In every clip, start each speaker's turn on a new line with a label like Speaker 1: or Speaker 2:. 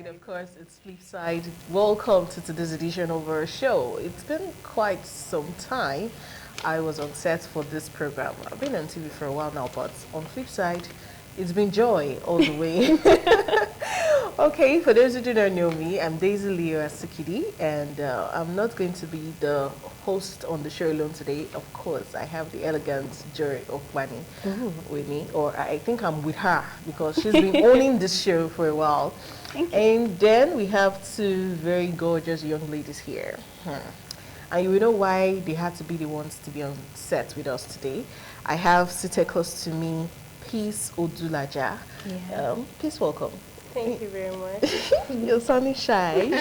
Speaker 1: right, of course, it's Flipside. Welcome to today's edition of our show. It's been quite some time. I was on set for this program. I've been on TV for a while now, but on Flipside, it's been joy all the way. Okay, for those who do not know me, I'm Daisy Leo Asikidi, and I'm not going to be the host on the show alone today. Of course, I have the elegant joy of planning with me, or I think I'm with her because she's been owning this show for a while.
Speaker 2: Thank you.
Speaker 1: And then we have two very gorgeous young ladies here. And you know why they had to be the ones to be on set with us today. I have seated close to me, Peace Odulaja.
Speaker 2: Yeah.
Speaker 1: Peace, welcome.
Speaker 3: Thank you very much.
Speaker 1: You're sounding shy.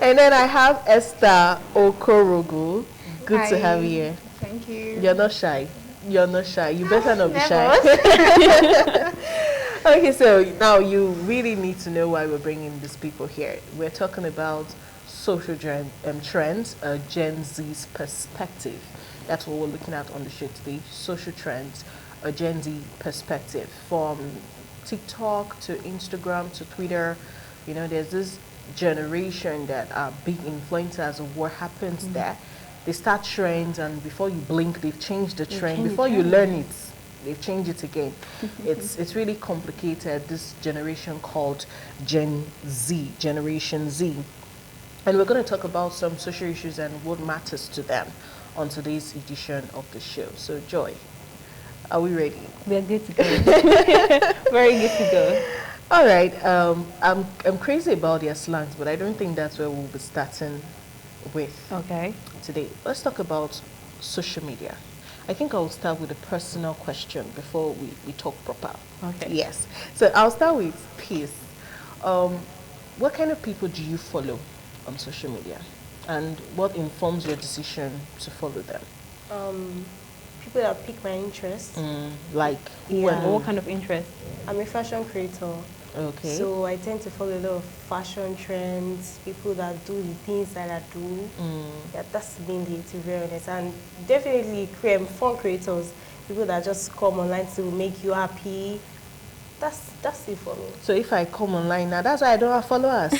Speaker 1: And then I have Esther Okorogu. Good to have you here.
Speaker 4: Thank you.
Speaker 1: You're not shy. You're not shy. You better not be shy. Okay, so now you really need to know why we're bringing these people here. We're talking about social trends, Gen Z's perspective. That's what we're looking at on the show today. Social trends, a Gen Z perspective, from TikTok to Instagram to Twitter. You know, there's this generation that are big influencers of what happens there. They start trends, and before you blink, they've changed the trend. Before you learn it, they've changed it again. It's really complicated, this generation called Gen Z, Generation Z. And we're going to talk about some social issues and what matters to them on today's edition of the show. So, Joy, are we ready?
Speaker 2: We are good to go. Very good to go.
Speaker 1: All right. I'm crazy about their slangs, but I don't think that's where we'll be starting with
Speaker 2: Okay.
Speaker 1: today. Let's talk about social media. I think I'll start with a personal question before we talk proper.
Speaker 2: Okay.
Speaker 1: Yes. So I'll start with Peace. What kind of people do you follow on social media? And what informs your decision to follow them?
Speaker 3: People that pique my interest.
Speaker 1: Like who
Speaker 3: Yeah.
Speaker 1: and who?
Speaker 2: What kind of interest?
Speaker 3: I'm a fashion creator.
Speaker 1: Okay.
Speaker 3: So I tend to follow a lot of fashion trends, people that do the things that I do. Yeah, that's mainly, to be honest. And definitely fun creators, people that just come online to make you happy. That's it for me.
Speaker 1: So if I come online now, that's why I don't have followers.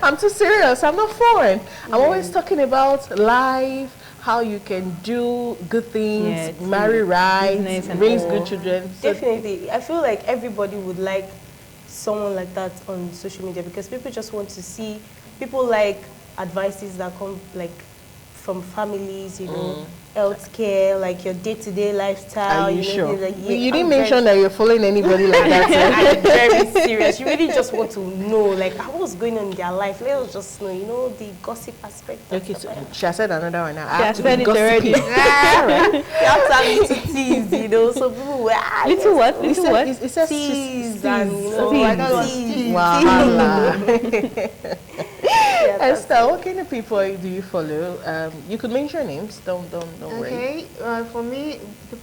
Speaker 1: I'm too serious. I'm not foreign. I'm always talking about life, how you can do good things, marry right, raise good children. So
Speaker 3: Definitely. I feel like everybody would like someone like that on social media because people just want to see, people like advices that come like from families, you know, healthcare, like your day-to-day lifestyle.
Speaker 1: Are you sure?
Speaker 3: Like,
Speaker 1: You didn't mention that you're following anybody like that.
Speaker 3: I'm very serious. You really just want to know, like, what's going on in their life. Let us just know, you know, the gossip aspect.
Speaker 1: Okay, so she has said another one now.
Speaker 2: She has said it already.
Speaker 3: You have to have little tease, you know, so people will,
Speaker 2: Little what? Little what?
Speaker 1: It says
Speaker 3: tease and, you know,
Speaker 1: Oh, I don't
Speaker 3: tease.
Speaker 1: Wahala.
Speaker 3: Yeah,
Speaker 1: Esther, what kind of people do you follow? You could mention names. Don't worry.
Speaker 4: Okay, for me, the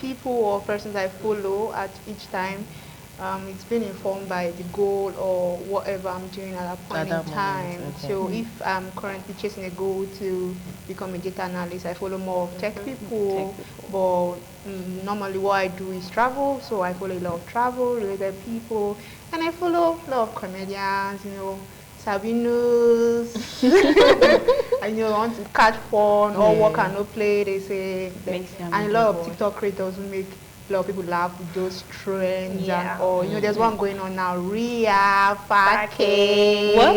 Speaker 4: people or persons I follow at each time, it's been informed by the goal or whatever I'm doing at that point in time.
Speaker 1: Okay.
Speaker 4: So if I'm currently chasing a goal to become a data analyst, I follow more of tech people. But normally what I do is travel, so I follow a lot of travel-related people, and I follow a lot of comedians, you know, Sabinos, and you know, want to catch fun or work and no play, they say. And a lot of TikTok creators who make a lot of people laugh with those trends and all. You know, there's one going on now, Ria, Fake.
Speaker 2: What?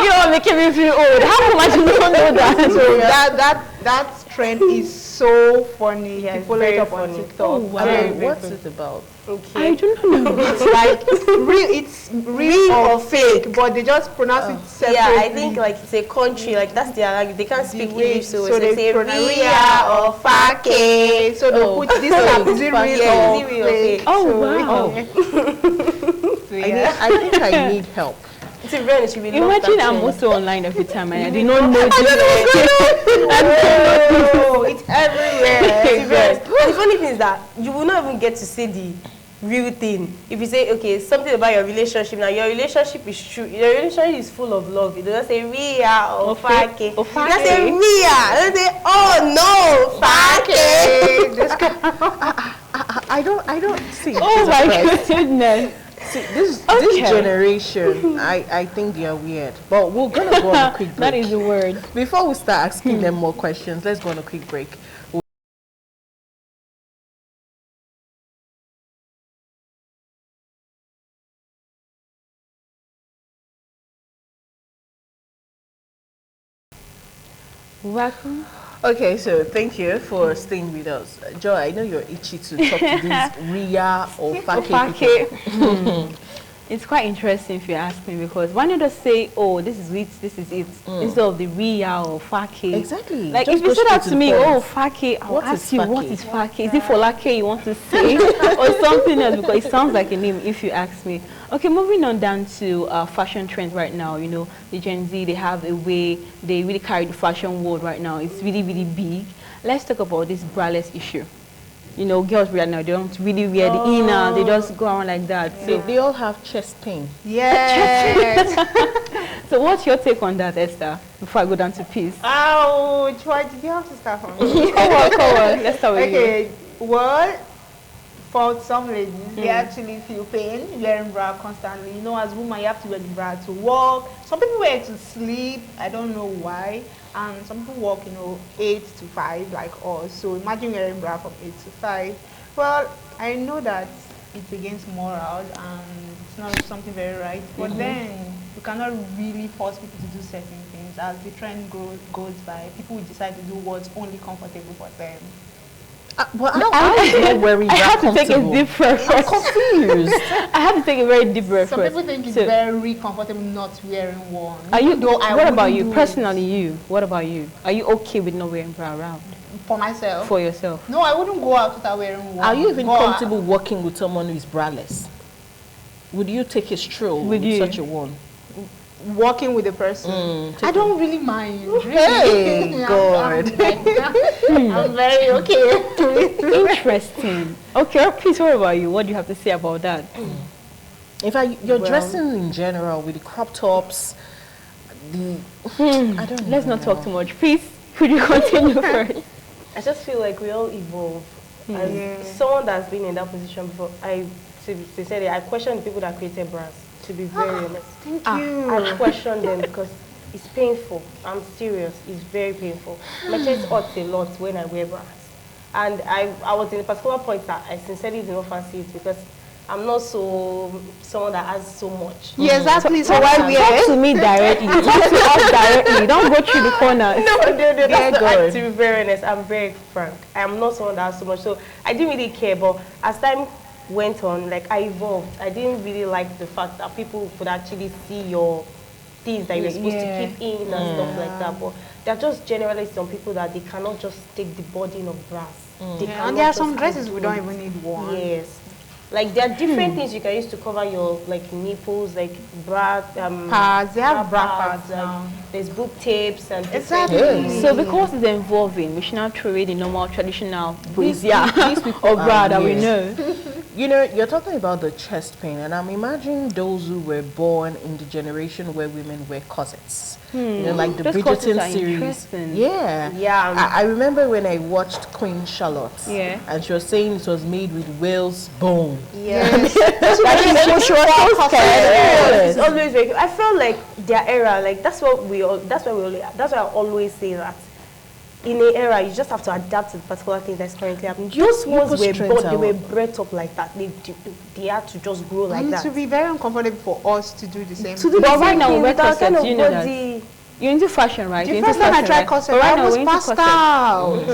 Speaker 2: You're making me feel old. How come I don't know that?
Speaker 4: So that trend is so funny.
Speaker 3: Yeah,
Speaker 4: People follow it up on
Speaker 3: funny.
Speaker 4: TikTok.
Speaker 2: Oh, wow.
Speaker 1: What's it about?
Speaker 3: Okay.
Speaker 2: I don't know.
Speaker 4: It's like it's real or fake, but they just pronounce it separately.
Speaker 3: Yeah, I think like it's a country, like that's their language. They can't speak English, so they say
Speaker 4: pronounce
Speaker 3: Ria or
Speaker 4: Fake. So they put this up, is it real or fake?
Speaker 2: Oh,
Speaker 4: So,
Speaker 2: wow.
Speaker 1: I think I need help.
Speaker 3: It's a very she will love
Speaker 2: Imagine
Speaker 3: that
Speaker 2: I'm
Speaker 3: trend.
Speaker 2: also online every time and I did not know this.
Speaker 4: Oh, it's everywhere.
Speaker 3: It's very- But the funny thing is that you will not even get to say the real thing. If you say, okay, something about your relationship, now your relationship is true, your relationship is full of love. You don't say Ria or Fake. You don't say Ria. You don't say, oh no, Fake.
Speaker 1: I don't see.
Speaker 2: Oh
Speaker 1: Jesus
Speaker 2: my
Speaker 1: Christ.
Speaker 2: goodness.
Speaker 1: See, this
Speaker 2: Okay.
Speaker 1: generation, I think they are weird. But we're gonna go on a quick break.
Speaker 2: That is the word.
Speaker 1: Before we start asking them more questions, let's go on a quick break.
Speaker 2: Welcome.
Speaker 1: Okay, so thank you for staying with us. Joy, I know you're itchy to talk to these Ria or Fake people.
Speaker 2: It's quite interesting if you ask me, because why not just say, oh, this is it, this is it, instead of the Ria or Fake.
Speaker 1: Exactly.
Speaker 2: Like
Speaker 1: Just
Speaker 2: if you
Speaker 1: go
Speaker 2: say that
Speaker 1: straight
Speaker 2: to me,
Speaker 1: the
Speaker 2: oh,
Speaker 1: point.
Speaker 2: Fake, I'll
Speaker 1: What
Speaker 2: ask
Speaker 1: is
Speaker 2: you, what
Speaker 1: Fake?
Speaker 2: is Fake? Is it for Lake you want to say? Or something else? Because it sounds like a name if you ask me. Okay, moving on down to fashion trends right now. You know, the Gen Z, they have a way, they really carry the fashion world right now. It's really, really big. Let's talk about this braless issue. You know, girls right now, they don't really wear the inner, they just go around like that.
Speaker 1: They all have chest pain.
Speaker 4: Yes.
Speaker 2: So what's your take on that, Esther, before I go down to peace?
Speaker 4: Ouch. Why did you have to start from me?
Speaker 2: Come on, let's start with you.
Speaker 4: Okay, well, for some ladies, they actually feel pain wearing bra constantly. You know, as women, you have to wear the bra to work. Some people wear it to sleep. I don't know why. And some people work, you know, 8 to 5 like us. So imagine wearing bra from 8 to 5. Well, I know that it's against morals and it's not something very right. But then you cannot really force people to do certain things. As the trend goes by, people will decide to do what's only comfortable for them.
Speaker 1: But how is not wearing
Speaker 2: I
Speaker 1: bra
Speaker 2: have to take a
Speaker 1: comfortable?
Speaker 2: deep breath
Speaker 1: I'm
Speaker 2: first.
Speaker 1: confused.
Speaker 2: I have to take a very deep breath
Speaker 4: Some
Speaker 2: first.
Speaker 4: people think it's
Speaker 2: So,
Speaker 4: very comfortable not wearing one.
Speaker 2: are you,
Speaker 4: Even though I
Speaker 2: what about
Speaker 4: wouldn't
Speaker 2: you?
Speaker 4: do it
Speaker 2: Personally, you. What about you? Are you okay with not wearing bra around?
Speaker 4: for myself?
Speaker 2: For yourself?
Speaker 4: No, I wouldn't go out without wearing one.
Speaker 1: Are you even
Speaker 4: But
Speaker 1: comfortable working with someone who is braless? Would you take a stroll
Speaker 2: Would
Speaker 1: with
Speaker 2: you?
Speaker 1: such a one?
Speaker 4: walking with the person?
Speaker 1: take
Speaker 4: I don't really mind. Really.
Speaker 1: Hey, God.
Speaker 4: I'm very okay.
Speaker 2: Interesting. Okay, please, what about you? What do you have to say about that?
Speaker 1: In fact, you're
Speaker 3: Well-
Speaker 1: dressing in general with the crop tops, the I don't
Speaker 2: Let's
Speaker 1: know.
Speaker 2: not talk too much. Please, could you continue first?
Speaker 3: I just feel like we all evolve. As
Speaker 4: Yeah.
Speaker 3: someone that's been in that position before, to say that I question the people that created brands, to be very honest.
Speaker 4: Thank
Speaker 3: I question them because it's painful. I'm serious. It's very painful. My chest hurts a lot when I wear bras. And I was in a particular point that I sincerely did not fancy it because I'm not someone that has so much.
Speaker 4: Yeah, exactly. So
Speaker 3: why
Speaker 4: why we
Speaker 2: Talk to me directly. Talk to us directly. Don't go through the corners.
Speaker 3: No,
Speaker 1: Yeah,
Speaker 3: that's
Speaker 1: God.
Speaker 3: not, to be very honest, I'm very frank. I am not someone that has so much. So I didn't really care, but as time went on, like I evolved. I didn't really like the fact that people could actually see your things that you're supposed to keep in and stuff like that. But there are just generally some people that they cannot just take the burden of brass. They
Speaker 4: Yeah,
Speaker 3: cannot
Speaker 4: and there are
Speaker 3: just
Speaker 4: some dresses we
Speaker 3: do
Speaker 4: don't
Speaker 3: it.
Speaker 4: even need one.
Speaker 3: Yes. Like there are different things you can use to cover your like nipples, like bra
Speaker 4: Pads, they have bra pads
Speaker 3: like,
Speaker 4: now.
Speaker 3: there's boob tapes and different
Speaker 4: Exactly.
Speaker 3: things.
Speaker 2: So because it's evolving, we should now throw away the normal traditional
Speaker 1: These
Speaker 2: brazier
Speaker 1: people
Speaker 2: or bra
Speaker 1: are
Speaker 2: that we
Speaker 1: weird.
Speaker 2: know.
Speaker 1: You know, you're talking about the chest pain, and I'm imagining those who were born in the generation where women wear corsets. You know, like the
Speaker 2: Those corsets are
Speaker 1: Bridgerton series.
Speaker 2: interesting.
Speaker 1: Yeah.
Speaker 3: Yeah.
Speaker 1: I remember when I watched Queen Charlotte.
Speaker 2: Yeah.
Speaker 1: And she was saying it was made with whale's bone.
Speaker 3: Yes.
Speaker 1: Yes.
Speaker 3: It's always very. I felt like their era, like that's what we all. That's why I always say that. In a era, you just have to adapt to the particular thing that's currently happening. Those
Speaker 1: you
Speaker 3: ones
Speaker 1: put
Speaker 3: were
Speaker 1: strength
Speaker 3: born, they were
Speaker 1: out.
Speaker 3: bred up like that. They had to just grow like
Speaker 4: And
Speaker 3: that.
Speaker 4: to be very uncomfortable for us to do the same
Speaker 3: To do
Speaker 2: But
Speaker 3: the
Speaker 2: right
Speaker 3: same
Speaker 2: now,
Speaker 3: thing
Speaker 2: we wear
Speaker 3: with that kind
Speaker 2: corsets,
Speaker 3: of
Speaker 2: you know that.
Speaker 3: body.
Speaker 2: You're into fashion, right?
Speaker 4: The
Speaker 2: You're into
Speaker 4: first time I
Speaker 2: fashion,
Speaker 4: tried
Speaker 2: right?
Speaker 4: corset,
Speaker 2: But right
Speaker 4: I
Speaker 2: now,
Speaker 4: was
Speaker 2: we're into
Speaker 4: passed
Speaker 2: corsets.
Speaker 4: out.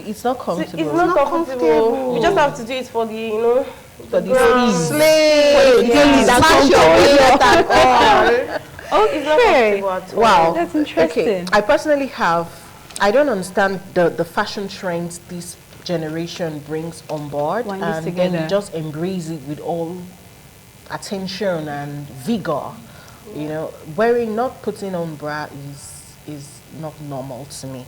Speaker 1: It's not comfortable.
Speaker 3: It's not
Speaker 4: not
Speaker 3: comfortable.
Speaker 4: comfortable.
Speaker 3: You just have to do it for the, you know,
Speaker 1: For the
Speaker 3: ground.
Speaker 1: sleeves.
Speaker 4: Slay,
Speaker 3: Yeah.
Speaker 4: smash your waist and all.
Speaker 3: It's not
Speaker 2: Okay.
Speaker 3: comfortable at all.
Speaker 1: Wow.
Speaker 2: That's interesting.
Speaker 1: Okay. I personally I don't understand the fashion trends this generation brings on board,
Speaker 2: One
Speaker 1: and
Speaker 2: is
Speaker 1: then
Speaker 2: together.
Speaker 1: you just embrace it with all attention and vigor. You know, not putting on bra is not normal to me.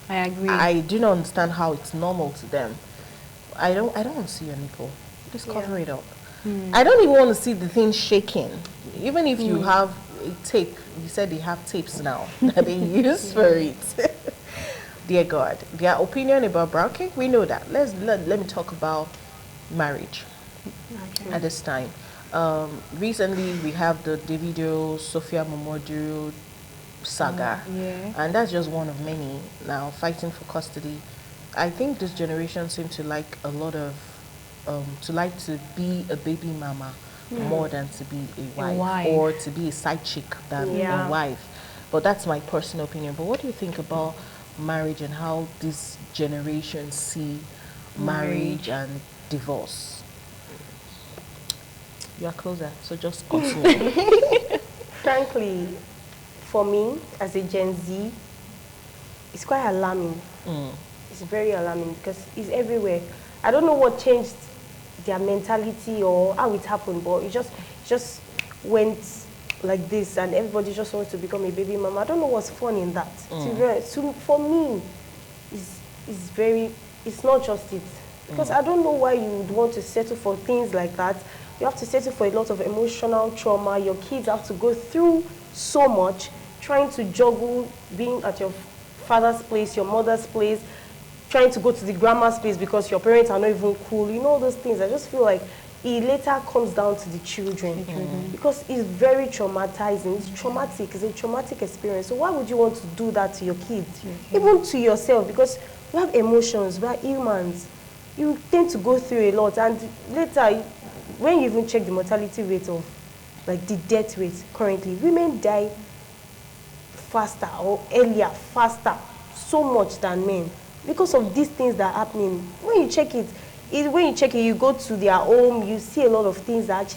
Speaker 2: I agree.
Speaker 1: I do not understand how it's normal to them. I don't want to see your nipple. Just cover it up. I don't even want to see the thing shaking. Even if you have a tape, you said they have tapes now that they use for it. dear God, their opinion about okay, we know that. Let me talk about marriage at this time. Recently, we have the Davido Sophia Momodu saga, and that's just one of many now fighting for custody. I think this generation seem to like a lot of to be a baby mama more than to be a wife, or to be a side chick than a wife. But that's my personal opinion. But what do you think about marriage and how this generation see marriage and divorce? You are closer, so just continue.
Speaker 3: Frankly, for me, as a Gen Z, it's quite alarming. It's very alarming because it's everywhere. I don't know what changed their mentality or how it happened, but it just went like this, and everybody just wants to become a baby mama. I don't know what's fun in that. For me, it's not just it. Because I don't know why you would want to settle for things like that. You have to settle for a lot of emotional trauma. Your kids have to go through so much, trying to juggle being at your father's place, your mother's place, trying to go to the grandma's place because your parents are not even cool. You know, all those things. I just feel like it later comes down to the children. Because it's very traumatizing. It's traumatic. It's a traumatic experience. So why would you want to do that to your kids? Even to yourself, because we have emotions, we are humans. You tend to go through a lot, and later, when you even check the mortality rate of, like the death rate currently, women die faster or earlier, faster, so much than men, because of these things that are happening. When you check it, you go to their home, you see a lot of things that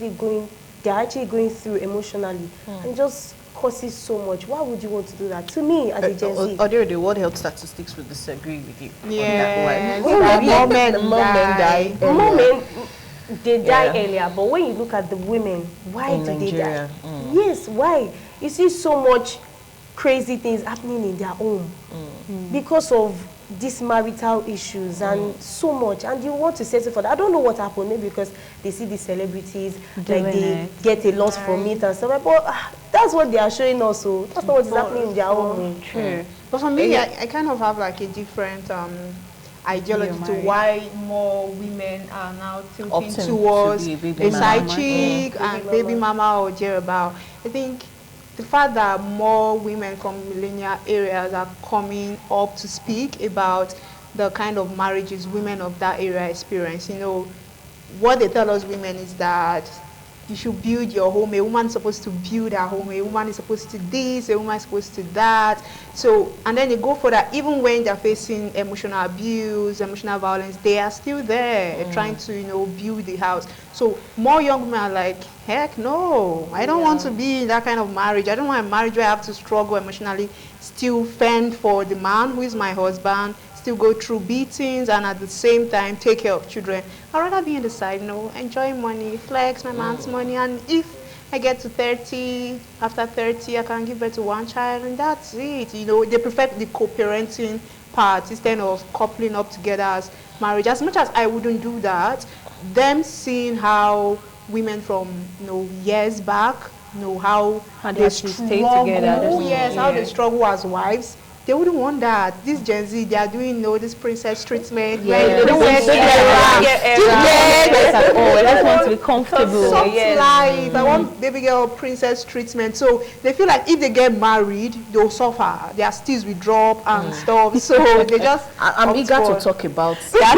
Speaker 3: they're actually going through emotionally, and just causes so much. Why would you want to do that? To me, as a Gen Z.
Speaker 1: Although the World Health Statistics would disagree with you.
Speaker 4: Yes.
Speaker 1: More men die.
Speaker 3: More men, they die earlier. But when you look at the women, why do they die? Yes, why? You see so much crazy things happening in their home because of these marital issues and so much, and you want to settle for that. I don't know what happened, maybe because they see the celebrities, like they get a lot from it and stuff, but that's what they are showing us, so that's not what is happening in their own.
Speaker 4: True. But for me, I kind of have like a different ideology to why more women are now tilting towards a side chick and baby mama or thereabout. I think the fact that more women from millennial areas are coming up to speak about the kind of marriages women of that area experience. You know, what they tell us women is that you should build your home. A woman is supposed to build her home. A woman is supposed to this. A woman is supposed to that. So, and then they go for that. Even when they're facing emotional abuse, emotional violence, they are still there trying to, you know, build the house. So more young women are like, heck no, I don't want to be in that kind of marriage. I don't want a marriage where I have to struggle emotionally, still fend for the man who is my husband, still go through beatings, and at the same time take care of children. I'd rather be on the side, you know, enjoy money, flex my man's money, and if I get to 30, after 30, I can give birth to one child, and that's it. You know, they prefer the co-parenting part instead of coupling up together as marriage. As much as I wouldn't do that, them seeing how women from, you know, years back, you know, how they
Speaker 2: stay together.
Speaker 4: How they struggle as wives. They wouldn't want that. This Gen Z, they are doing, you know, this princess treatment. They don't want to
Speaker 2: I just want to be comfortable.
Speaker 4: Soft life. I want baby girl princess treatment. So they feel like if they get married, they'll suffer. Their steez will drop and stuff. So they just.
Speaker 1: I'm eager to talk about
Speaker 2: that.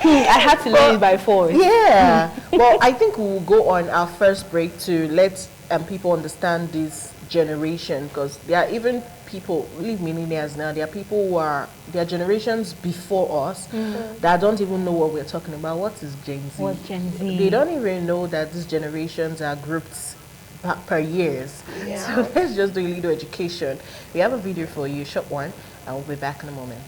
Speaker 2: I had to learn it by force.
Speaker 1: Yeah. Well, I think we'll go on our first break to let people understand this generation, because there are even people, leave millennials now, there are people who are, there are generations before us that don't even know what we're talking about. What is Gen Z?
Speaker 2: What's Gen Z?
Speaker 1: They don't even know that these generations are grouped per years. So let's just do a little education. We have a video for you, short one, and we'll be back in a moment.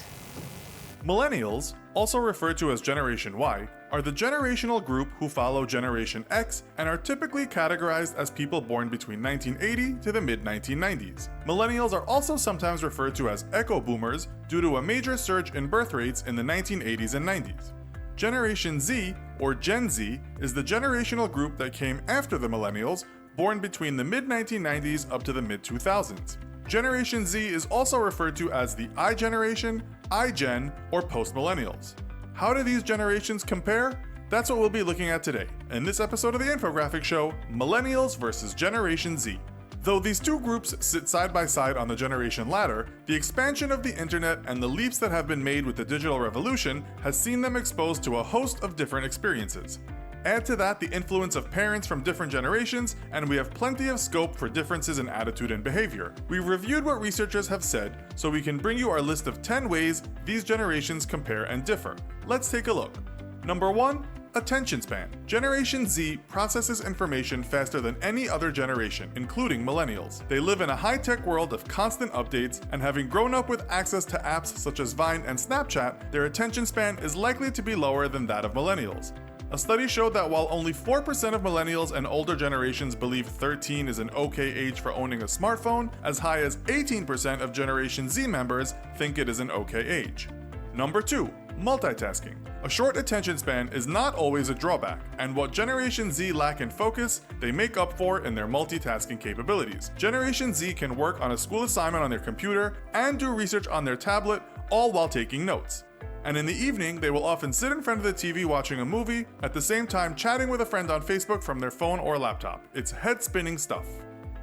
Speaker 5: Millennials, also referred to as Generation Y, are the generational group who follow Generation X and are typically categorized as people born between 1980 to the mid-1990s. Millennials are also sometimes referred to as Echo Boomers due to a major surge in birth rates in the 1980s and 90s. Generation Z, or Gen Z, is the generational group that came after the Millennials, born between the mid-1990s up to the mid-2000s. Generation Z is also referred to as the I generation, iGen, or post-millennials. How do these generations compare? That's what we'll be looking at today, in this episode of the Infographic Show, Millennials versus Generation Z. Though these two groups sit side by side on the generation ladder, the expansion of the internet and the leaps that have been made with the digital revolution has seen them exposed to a host of different experiences. Add to that the influence of parents from different generations, and we have plenty of scope for differences in attitude and behavior. We've reviewed what researchers have said, so we can bring you our list of 10 ways these generations compare and differ. Let's take a look. Number 1. Attention span. Generation Z processes information faster than any other generation, including millennials. They live in a high-tech world of constant updates, and having grown up with access to apps such as Vine and Snapchat, their attention span is likely to be lower than that of millennials. A study showed that while only 4% of millennials and older generations believe 13 is an okay age for owning a smartphone, as high as 18% of Generation Z members think it is an okay age. Number 2. Multitasking. A short attention span is not always a drawback, and what Generation Z lack in focus, they make up for in their multitasking capabilities. Generation Z can work on a school assignment on their computer and do research on their tablet, all while taking notes. And in the evening, they will often sit in front of the TV watching a movie, at the same time chatting with a friend on Facebook from their phone or laptop. It's head-spinning stuff.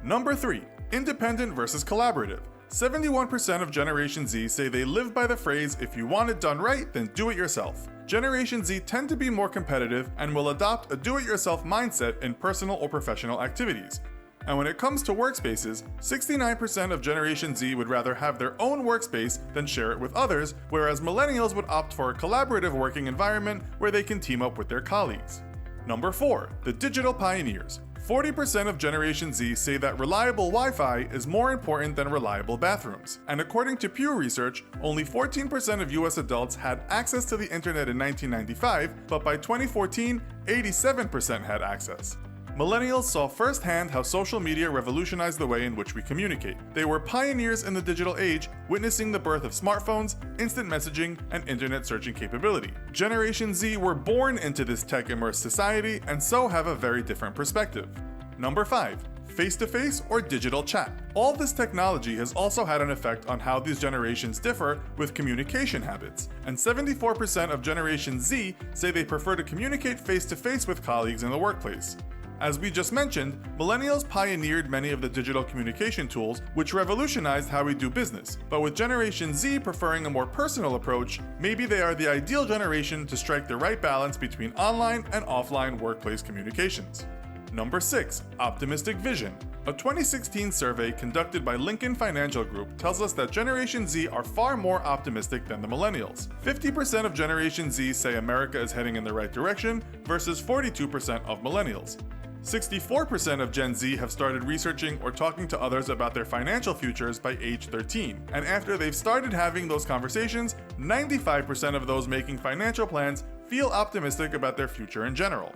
Speaker 5: Number 3. Independent versus collaborative. 71% of Generation Z say they live by the phrase, if you want it done right, then do it yourself. Generation Z tend to be more competitive and will adopt a do-it-yourself mindset in personal or professional activities. And when it comes to workspaces, 69% of Generation Z would rather have their own workspace than share it with others, whereas millennials would opt for a collaborative working environment where they can team up with their colleagues. Number 4. The digital pioneers. 40% of Generation Z say that reliable Wi-Fi is more important than reliable bathrooms. And according to Pew Research, only 14% of US adults had access to the internet in 1995, but by 2014, 87% had access. Millennials saw firsthand how social media revolutionized the way in which we communicate. They were pioneers in the digital age, witnessing the birth of smartphones, instant messaging, and internet searching capability. Generation Z were born into this tech-immersed society and so have a very different perspective. Number 5. Face-to-face or digital chat. All this technology has also had an effect on how these generations differ with communication habits, and 74% of Generation Z say they prefer to communicate face-to-face with colleagues in the workplace. As we just mentioned, millennials pioneered many of the digital communication tools which revolutionized how we do business, but with Generation Z preferring a more personal approach, maybe they are the ideal generation to strike the right balance between online and offline workplace communications. Number 6. Optimistic vision. A 2016 survey conducted by Lincoln Financial Group tells us that Generation Z are far more optimistic than the millennials. 50% of Generation Z say America is heading in the right direction versus 42% of millennials. 64% of Gen Z have started researching or talking to others about their financial futures by age 13. And after they've started having those conversations, 95% of those making financial plans feel optimistic about their future in general.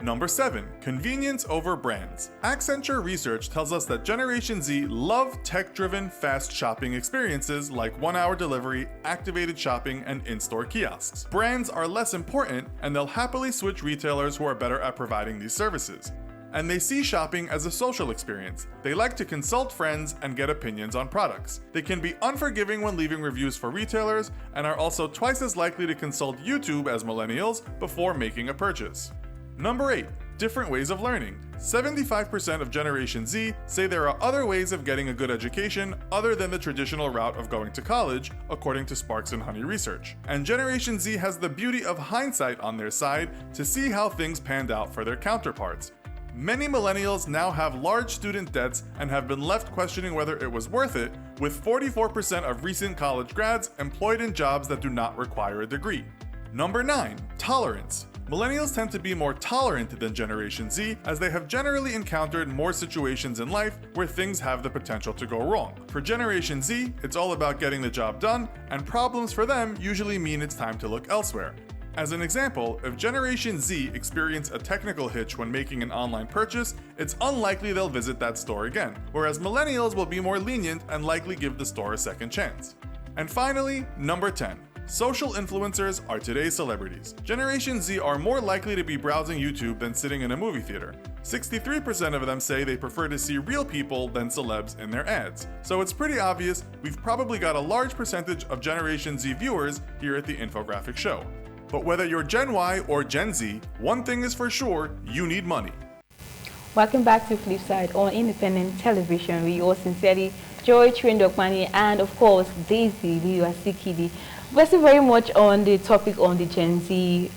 Speaker 5: Number 7. Convenience over brands. Accenture research tells us that Generation Z love tech-driven, fast shopping experiences like one-hour delivery, activated shopping, and in-store kiosks. Brands are less important, and they'll happily switch retailers who are better at providing these services. And they see shopping as a social experience. They like to consult friends and get opinions on products. They can be unforgiving when leaving reviews for retailers, and are also twice as likely to consult YouTube as millennials before making a purchase. Number 8. Different ways of learning. 75% of Generation Z say there are other ways of getting a good education other than the traditional route of going to college, according to Sparks and Honey research. And Generation Z has the beauty of hindsight on their side to see how things panned out for their counterparts. Many millennials now have large student debts and have been left questioning whether it was worth it, with 44% of recent college grads employed in jobs that do not require a degree. Number 9. Tolerance. Millennials tend to be more tolerant than Generation Z, as they have generally encountered more situations in life where things have the potential to go wrong. For Generation Z, it's all about getting the job done, and problems for them usually mean it's time to look elsewhere. As an example, if Generation Z experience a technical hitch when making an online purchase, it's unlikely they'll visit that store again, whereas millennials will be more lenient and likely give the store a second chance. And finally, number 10. Social influencers are today's celebrities. Generation Z are more likely to be browsing YouTube than sitting in a movie theater. 63% of them say they prefer to see real people than celebs in their ads. So it's pretty obvious we've probably got a large percentage of Generation Z viewers here at the Infographic Show. But whether you're Gen Y or Gen Z, one thing is for sure, you need money.
Speaker 2: Welcome back to Flipside on independent television with yours sincerely, Joy Trindokmani, and of course, Daisy Liwasikidi. We're still very much on the topic on the Gen Z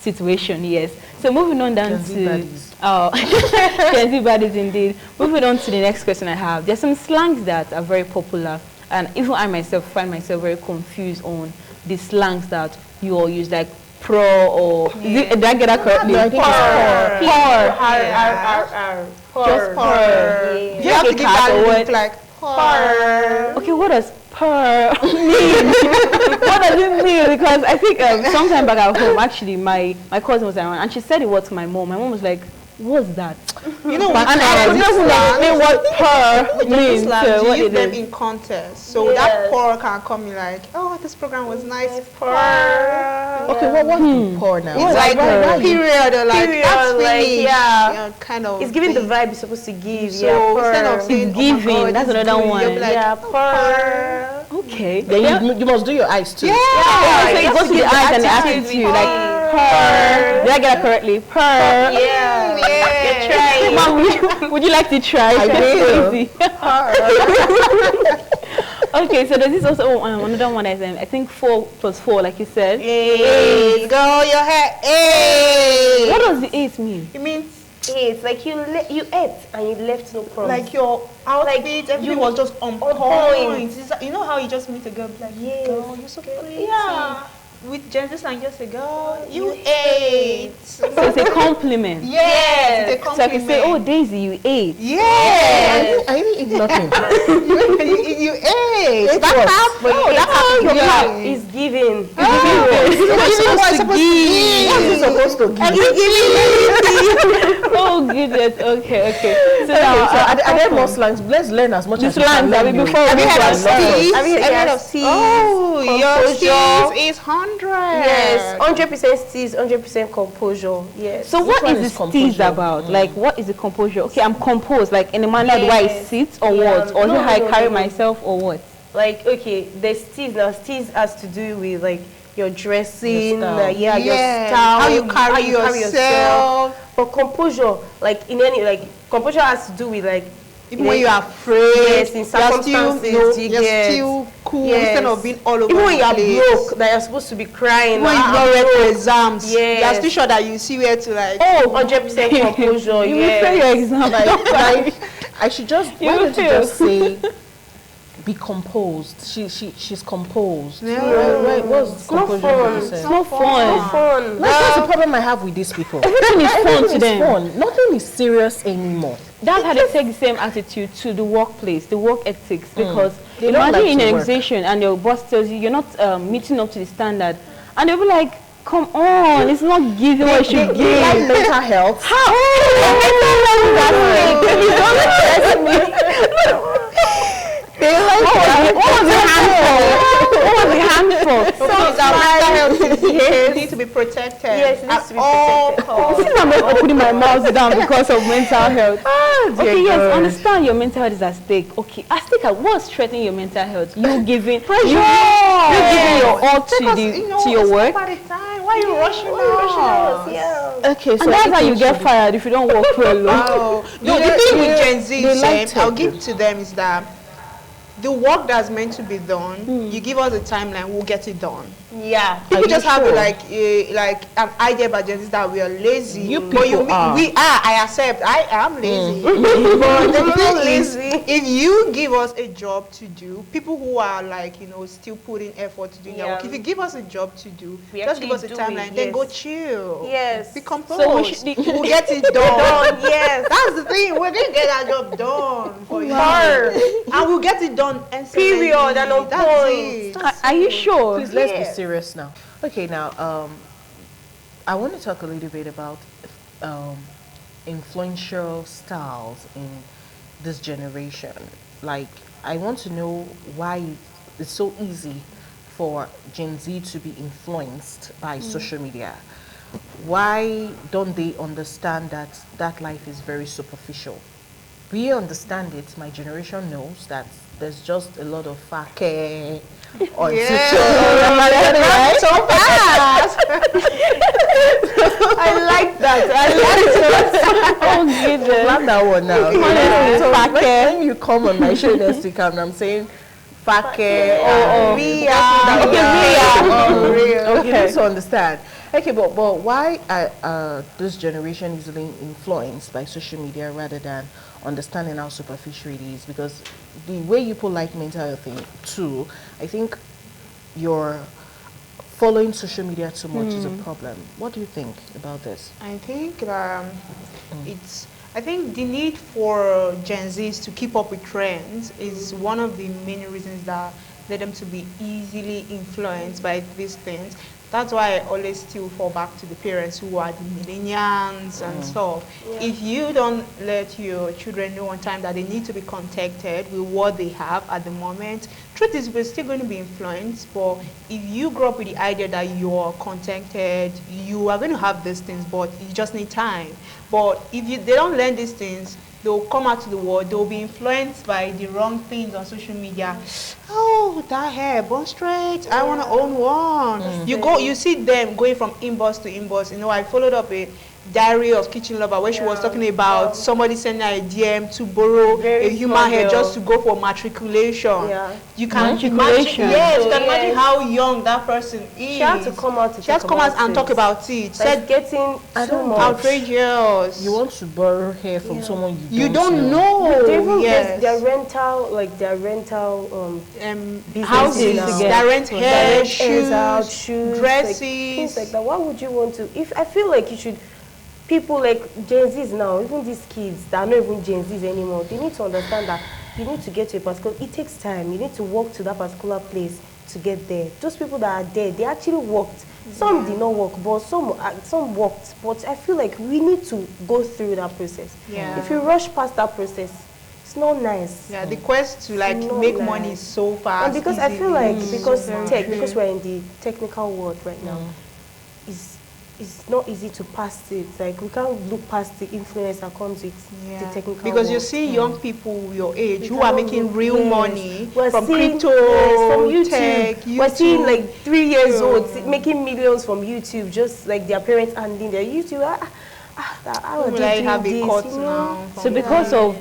Speaker 2: situation, yes. So moving on down to Gen Z baddies indeed. Moving on to the next question I have. There's some slangs that are very popular, and even I myself find myself very confused on the slangs that you all use, like pro or did I get that correctly?
Speaker 3: No, I think it's por.
Speaker 2: Just por.
Speaker 4: You have to give that look like por.
Speaker 2: Okay, what does per mean? What does it mean? Because I think sometime back at home, actually, my cousin was around and she said it was to my mom. My mom was like, what's that?
Speaker 4: You know,
Speaker 2: and I could not explain what per means.
Speaker 4: So you use them in contests. So that pour can come in like, oh, this program was nice. Pour.
Speaker 1: Okay, what's the pour now?
Speaker 4: It's like period or like that's finished.
Speaker 3: Yeah,
Speaker 4: kind of.
Speaker 3: It's giving the vibe it's supposed to give.
Speaker 4: So instead of saying
Speaker 2: giving, that's another one.
Speaker 4: Like,
Speaker 3: yeah, pour.
Speaker 2: Okay.
Speaker 1: Then you must do your eyes too.
Speaker 2: Yeah. So you go to the eyes and the attitude, like per. Did I get it correctly? Per.
Speaker 3: Yeah.
Speaker 2: Try. Mom, would you like to try?
Speaker 1: I will.
Speaker 2: Okay, so there's this also another one that's I think 4 + 4, like you said.
Speaker 4: Eight. Go your head. Eight.
Speaker 2: What does the 8 mean?
Speaker 4: It means
Speaker 3: It's like you ate and you left no crumbs.
Speaker 4: like your outfit, everything was just on point.
Speaker 3: point.
Speaker 4: You know how you just meet a girl like,
Speaker 3: Yes.
Speaker 4: girl, you're so pretty.
Speaker 3: Yeah.
Speaker 4: With Genesis and just a girl, you ate.
Speaker 2: So it's a compliment.
Speaker 4: Yes. It's a
Speaker 2: So I can say, oh,
Speaker 4: compliment.
Speaker 2: Daisy, you ate.
Speaker 4: Yes.
Speaker 1: I didn't eat nothing.
Speaker 4: you ate.
Speaker 1: Ate
Speaker 4: That
Speaker 1: what?
Speaker 4: happened.
Speaker 3: Oh,
Speaker 4: That happened.
Speaker 3: yeah. It's giving.
Speaker 4: What's supposed to give?
Speaker 1: What's it supposed to give?
Speaker 2: Oh, goodness. Okay. So
Speaker 1: So
Speaker 2: now,
Speaker 1: are there more slangs? Let's learn as much
Speaker 2: the
Speaker 1: as we can
Speaker 2: slangs that we
Speaker 1: learn.
Speaker 2: before
Speaker 4: Have
Speaker 2: we
Speaker 4: you
Speaker 2: go
Speaker 4: heard
Speaker 2: to
Speaker 4: of
Speaker 2: our
Speaker 4: C's?
Speaker 3: Have you heard of
Speaker 4: C's? Oh, your
Speaker 3: Composure.
Speaker 4: C's is 100.
Speaker 3: Yes, 100% steez, 100% composure. Yes.
Speaker 2: So what
Speaker 1: one
Speaker 2: is
Speaker 1: is
Speaker 2: the
Speaker 1: composure?
Speaker 2: steez about? Like, what is the composure? Okay, I'm composed, like in a manner do I
Speaker 3: Yes.
Speaker 2: sit or
Speaker 3: Yeah.
Speaker 2: what? Or
Speaker 3: No,
Speaker 2: is it how I
Speaker 3: no,
Speaker 2: carry
Speaker 3: no.
Speaker 2: myself or what?
Speaker 3: Like, okay, the steez now. Steez has to do with like your dressing,
Speaker 1: Your style.
Speaker 3: your
Speaker 4: Yes.
Speaker 3: style,
Speaker 4: How you carry yourself.
Speaker 3: But composure, like in any composure has to do with like
Speaker 4: Even when you are afraid,
Speaker 3: Yes, in circumstances, you
Speaker 4: you're
Speaker 3: get-
Speaker 4: still cool
Speaker 3: Yes.
Speaker 4: instead of being all over
Speaker 3: even when
Speaker 4: the
Speaker 3: you are
Speaker 4: place.
Speaker 3: broke, that you're supposed to be crying.
Speaker 4: When you've not read for exams,
Speaker 3: Yes.
Speaker 4: you're still sure that you see where to like.
Speaker 3: Oh, 100% composure.
Speaker 2: You will fail your
Speaker 3: Yes.
Speaker 2: exam.
Speaker 1: Like, I should just,
Speaker 2: You
Speaker 1: why don't you
Speaker 2: feel.
Speaker 1: just say, be composed. She's composed.
Speaker 4: Yeah.
Speaker 1: Right, what's
Speaker 3: It's not
Speaker 1: composure?
Speaker 3: fun.
Speaker 1: you said?
Speaker 2: It's not fun.
Speaker 3: Fun.
Speaker 1: Like, that's the problem I have with these people.
Speaker 2: Everything is fun to
Speaker 1: Everything is
Speaker 2: them.
Speaker 1: fun. Nothing is serious anymore.
Speaker 2: That's how they take the same attitude to the workplace, the work ethics. Because
Speaker 1: They don't
Speaker 2: imagine
Speaker 1: like
Speaker 2: in
Speaker 1: to
Speaker 2: an
Speaker 1: work.
Speaker 2: organization and your boss tells you you're not meeting up to the standard, and they'll be like, "Come on, it's not giving what you
Speaker 1: They
Speaker 2: give."
Speaker 1: like mental health.
Speaker 2: How?
Speaker 1: They like
Speaker 2: What was the hand for? What was the hand for?
Speaker 4: So that mental health needs to be protected.
Speaker 3: Yes, it needs
Speaker 4: at
Speaker 3: to be
Speaker 4: all
Speaker 3: protected.
Speaker 4: costs.
Speaker 2: Since I'm not opening my mouth down because of mental health. Okay, yes, understand your mental health is at stake. Okay, at stake at what's threatening your mental health? You giving pressure. You giving your all to your work.
Speaker 4: By the time, why are you rushing out?
Speaker 3: Yeah.
Speaker 1: Okay, so
Speaker 2: And that's
Speaker 1: I
Speaker 2: how
Speaker 1: think
Speaker 2: you get fired if you don't work well.
Speaker 4: Oh, no, the
Speaker 1: They-
Speaker 4: thing with
Speaker 1: they-
Speaker 4: Gen Z,
Speaker 1: they like
Speaker 4: I'll
Speaker 1: tech.
Speaker 4: give to them is that the work that's meant to be done, you give us a timeline, we'll get it done.
Speaker 3: Yeah.
Speaker 4: People
Speaker 1: you
Speaker 4: just have
Speaker 1: sure?
Speaker 4: like an idea about Gen Z that we are lazy.
Speaker 1: You
Speaker 4: But
Speaker 1: people are.
Speaker 4: we are. I accept. I am lazy. But the thing is,
Speaker 3: lazy.
Speaker 4: if you give us a job to do, people who are like still putting effort to do their work.
Speaker 3: Yeah.
Speaker 4: If you give us a job to do,
Speaker 3: We
Speaker 4: just give us a
Speaker 3: actually do
Speaker 4: timeline.
Speaker 3: it,
Speaker 4: Then
Speaker 3: yes.
Speaker 4: go chill.
Speaker 3: Yes.
Speaker 4: Be composed.
Speaker 2: So we should
Speaker 4: we'll get it done.
Speaker 3: Yes.
Speaker 4: That's the thing. We're gonna get our job done for you,
Speaker 3: Her.
Speaker 4: and we'll get it done.
Speaker 3: Period, and on
Speaker 4: That's
Speaker 3: point.
Speaker 4: it.
Speaker 2: Are you sure?
Speaker 1: Please, let's be
Speaker 3: Yeah.
Speaker 1: serious now. Okay, now, I want to talk a little bit about influential styles in this generation. Like, I want to know why it's so easy for Gen Z to be influenced by social media. why don't they understand that that life is very superficial? We understand it. My generation knows that there's just a lot of fake on TikTok.
Speaker 4: Right? So fast.
Speaker 3: I like that. I like that.
Speaker 2: Oh, goodness.
Speaker 1: Plan that one now.
Speaker 2: Honestly,
Speaker 1: So
Speaker 2: fake.
Speaker 1: when you come on my show next week and I'm saying fake,
Speaker 3: We
Speaker 1: okay. You need to understand. Okay, but why this generation easily influenced by social media rather than understanding how superficial it is? Because the way you put like mental health thing too, I think you're following social media too much is a problem. What do you think about this?
Speaker 4: I think I think the need for Gen Zs to keep up with trends is one of the main reasons that led them to be easily influenced by these things. That's why I always still fall back to the parents who are the millennials and stuff.
Speaker 3: Yeah.
Speaker 4: If you don't let your children know on time that they need to be contacted with what they have at the moment, truth is we're still going to be influenced, but if you grow up with the idea that you're contacted, you are going to have these things, but you just need time. But if they don't learn these things, they'll come out to the world, they'll be influenced by the wrong things on social media. Oh, that hair, bone straight, I want to own one. You see them going from inbox to inbox. You know, I followed up a diary of kitchen lover where she was talking about somebody sending her a DM to borrow a human hair just to go for matriculation.
Speaker 3: Yeah.
Speaker 4: You can
Speaker 2: Matriculation.
Speaker 4: imagine, yes, you can imagine how young that person is.
Speaker 3: She had to come out to
Speaker 4: She has to come out and talk about it.
Speaker 3: Said
Speaker 4: Said
Speaker 3: getting too much.
Speaker 4: outrageous.
Speaker 1: You want to borrow hair from someone
Speaker 4: You don't know.
Speaker 3: They even
Speaker 4: Yes.
Speaker 3: their rental
Speaker 2: Houses
Speaker 3: now.
Speaker 2: to get.
Speaker 4: They rent hair,
Speaker 3: shoes,
Speaker 4: shoes,
Speaker 3: dresses,
Speaker 4: dresses.
Speaker 3: things like that. Why would you want to? If I feel like you should, people like Gen Zs now, even these kids that are not even Gen Zs anymore, they need to understand that you need to get to a particular. It takes time. You need to walk to that particular place to get there. Those people that are there, they actually walked. Some did not walk, but some walked. But I feel like we need to go through that process.
Speaker 4: Yeah.
Speaker 3: If you rush past that process, it's not nice.
Speaker 4: Yeah, the quest to like
Speaker 3: Not
Speaker 4: make
Speaker 3: nice.
Speaker 4: money is so fast.
Speaker 3: And because I feel like because
Speaker 4: Very
Speaker 3: because we're in the technical world right now, it's not easy to pass it. Like we can't look past the influence that comes with the technical
Speaker 4: because
Speaker 3: world.
Speaker 4: you see young people your age
Speaker 3: We
Speaker 4: who are
Speaker 3: cannot
Speaker 4: making
Speaker 3: look-
Speaker 4: real
Speaker 3: yes.
Speaker 4: money
Speaker 3: We're
Speaker 4: from
Speaker 3: seeing-
Speaker 4: crypto,
Speaker 3: yes, from YouTube.
Speaker 4: tech,
Speaker 3: We're seeing
Speaker 4: YouTube.
Speaker 3: like 3 years old making millions from YouTube, just like their parents handling their YouTube. How are
Speaker 4: Will
Speaker 3: they
Speaker 4: I
Speaker 3: doing
Speaker 4: have a
Speaker 3: this,
Speaker 4: cut
Speaker 3: you know?
Speaker 4: now?
Speaker 2: So because of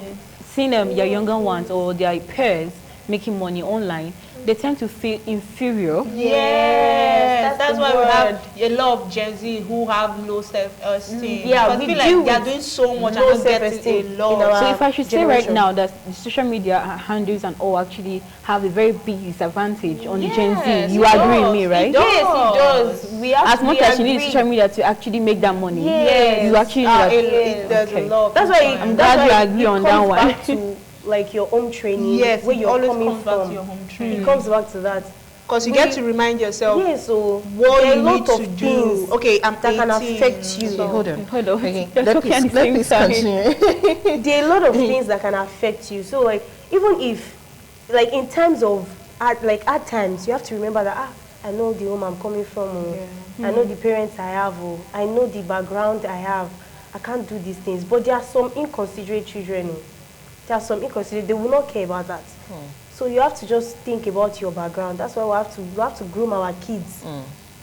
Speaker 2: seeing your younger ones or their peers making money online, they tend to feel inferior.
Speaker 4: Yes, that's
Speaker 3: the
Speaker 4: why we
Speaker 3: word.
Speaker 4: have a lot of Gen Z who have low self-esteem.
Speaker 3: Yeah,
Speaker 4: because
Speaker 3: we
Speaker 4: I feel
Speaker 3: deal
Speaker 4: like they are
Speaker 3: with
Speaker 4: doing so much
Speaker 3: low
Speaker 4: and not getting
Speaker 3: self-esteem
Speaker 4: a
Speaker 3: in
Speaker 4: lot.
Speaker 3: our
Speaker 2: So if I should say right
Speaker 3: generation.
Speaker 2: now that the social media handles and all actually have a very big disadvantage on the Gen
Speaker 4: Yes,
Speaker 2: Z, you
Speaker 4: it
Speaker 2: agree with
Speaker 4: does.
Speaker 2: me,
Speaker 4: It
Speaker 2: right?
Speaker 4: does.
Speaker 3: Yes, it does. We have
Speaker 2: As much
Speaker 3: we
Speaker 2: as you need
Speaker 3: agree.
Speaker 2: social media to actually make that money,
Speaker 3: Yes.
Speaker 2: you actually need that.
Speaker 4: There's
Speaker 2: Okay.
Speaker 4: a lot.
Speaker 3: That's why
Speaker 2: I'm
Speaker 3: that's
Speaker 2: glad
Speaker 3: why
Speaker 2: you agree
Speaker 3: it
Speaker 2: on
Speaker 3: comes
Speaker 2: that one.
Speaker 3: back to like your own training,
Speaker 4: Yes,
Speaker 3: where
Speaker 4: it
Speaker 3: you're
Speaker 4: always
Speaker 3: coming
Speaker 4: comes back
Speaker 3: from.
Speaker 4: to your home training.
Speaker 3: It comes back to that.
Speaker 4: Because you get to remind yourself
Speaker 3: Yes, so
Speaker 4: what
Speaker 3: there are
Speaker 4: you
Speaker 3: a lot
Speaker 4: need
Speaker 3: of
Speaker 4: to
Speaker 3: things
Speaker 4: do. Okay, I'm
Speaker 3: that can
Speaker 4: 18,
Speaker 3: affect you.
Speaker 4: so-
Speaker 1: Hold on.
Speaker 2: Hold on.
Speaker 1: Okay,
Speaker 2: You're talking at the same
Speaker 1: let's
Speaker 2: time.
Speaker 1: continue.
Speaker 3: There are a lot of things that can affect you. So like even if like in terms of at times you have to remember that I know the home I'm coming from, I know the parents I have, I know the background I have. I can't do these things. But there are some inconsiderate children. There are some inconsiderate, they will not care about that. So you have to just think about your background. That's why we have to groom our kids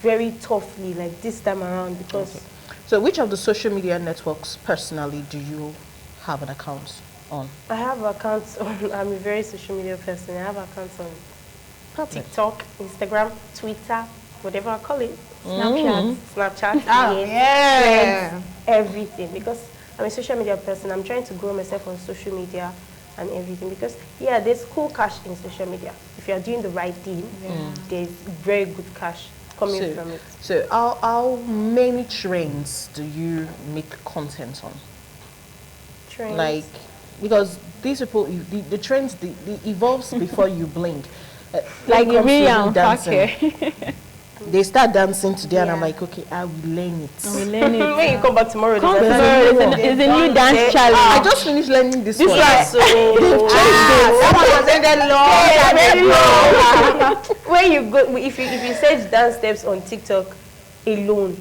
Speaker 3: very toughly, like this time around, because
Speaker 1: So which of the social media networks personally do you have an account on?
Speaker 3: I have accounts on, I'm a very social media person. I have accounts on TikTok, Instagram, Twitter, whatever I call it. Snapchat,
Speaker 4: yeah.
Speaker 3: Threads, everything. Because I'm a social media person. I'm trying to grow myself on social media and everything. Because, yeah, there's cool cash in social media. If you're doing the right thing, there's very good cash coming from it.
Speaker 1: So how many trends do you make content on?
Speaker 3: Trends.
Speaker 1: Like, because these people, the trends, they evolves before you blink.
Speaker 2: Like
Speaker 1: when it comes to
Speaker 2: Miriam
Speaker 1: dancing,
Speaker 2: Fake.
Speaker 1: they start dancing today and I'm
Speaker 3: Yeah.
Speaker 1: like, okay, I will learn it.
Speaker 2: We learn it.
Speaker 3: When you come back tomorrow,
Speaker 2: Come
Speaker 3: there's
Speaker 2: tomorrow,
Speaker 3: another
Speaker 2: it's a
Speaker 3: one.
Speaker 2: new dance
Speaker 1: I
Speaker 2: challenge.
Speaker 1: just finished learning this
Speaker 2: This
Speaker 1: one.
Speaker 2: one.
Speaker 3: So,
Speaker 4: That
Speaker 3: when you go, if you search dance steps on TikTok alone,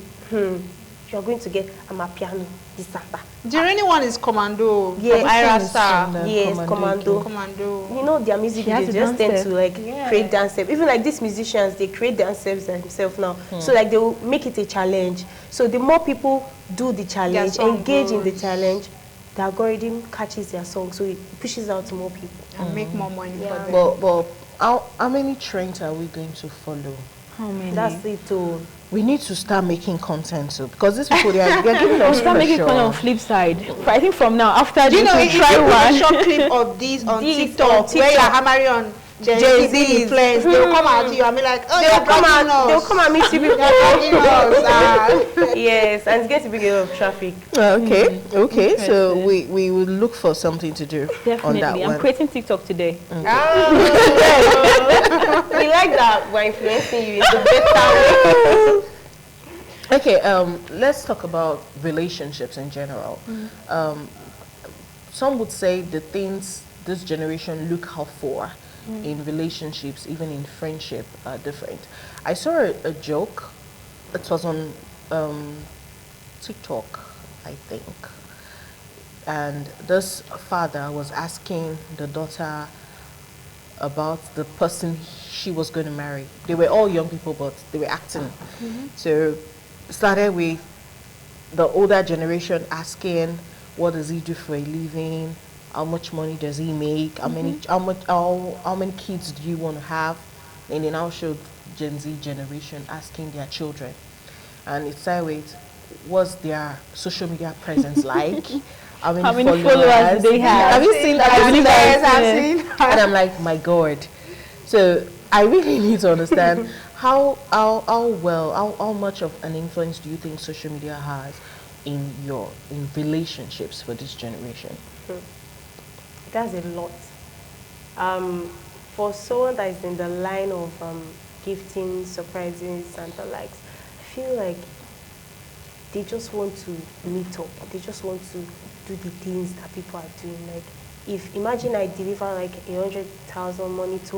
Speaker 3: you're going to get a piano, this and that.
Speaker 4: The rainy one is Commando.
Speaker 3: Yeah,
Speaker 4: From Ira Star.
Speaker 3: Yes,
Speaker 1: Commando.
Speaker 4: Commando.
Speaker 3: You know, their music
Speaker 2: She has
Speaker 3: videos
Speaker 2: a
Speaker 3: just
Speaker 2: dance
Speaker 3: tend
Speaker 2: step.
Speaker 3: to like create dance steps. Even like these musicians, they create dance steps themselves now. So like they will make it a challenge. So the more people do the challenge,
Speaker 4: song
Speaker 3: engage in the
Speaker 4: grows.
Speaker 3: challenge, the algorithm catches their song, so it pushes out to more people.
Speaker 4: And make more money for them.
Speaker 1: But how many trends are we going to follow?
Speaker 2: How many?
Speaker 3: That's it too.
Speaker 1: We need to start making content too, because these people they're giving us
Speaker 2: Start making content on
Speaker 1: pressure.
Speaker 2: FLIPSIDE. I think from now, after
Speaker 4: Do you
Speaker 2: this,
Speaker 4: know,
Speaker 2: we
Speaker 4: if you
Speaker 2: try
Speaker 4: put a
Speaker 2: one.
Speaker 4: short clip of this on
Speaker 3: This
Speaker 4: TikTok,
Speaker 3: on
Speaker 4: where you're
Speaker 3: TikTok.
Speaker 4: hammering on Gen
Speaker 3: Gen
Speaker 4: Z
Speaker 3: Zs.
Speaker 4: influence, they'll come at you and be like, oh,
Speaker 3: They'll come and meet you people.
Speaker 4: They're dragging us.
Speaker 3: Yes, and it's going to bring a lot of traffic.
Speaker 1: Okay. So
Speaker 2: Interesting.
Speaker 1: we will look for something to do on that
Speaker 2: Definitely. I'm
Speaker 1: one.
Speaker 2: creating TikTok today.
Speaker 3: We like that we're influencing you in the better way.
Speaker 1: Okay, let's talk about relationships in general. Some would say the things this generation look out for in relationships, even in friendship, are different. I saw a joke. It was on TikTok, I think. And this father was asking the daughter about the person she was going to marry. They were all young people, but they were acting. So started with the older generation asking, what does he do for a living? How much money does he make? How many kids do you want to have? And they now showed Gen Z generation asking their children. And it started with, what's their social media presence like? How many
Speaker 2: followers do they have?
Speaker 1: Have you seen that?
Speaker 4: I've seen
Speaker 1: And I'm like, my God. So I really need to understand how much of an influence do you think social media has in relationships for this generation?
Speaker 3: That's a lot. For someone that is in the line of gifting, surprises, and the likes, I feel like they just want to meet up. They just want to do the things that people are doing. Like, imagine I deliver like 100,000 monitor,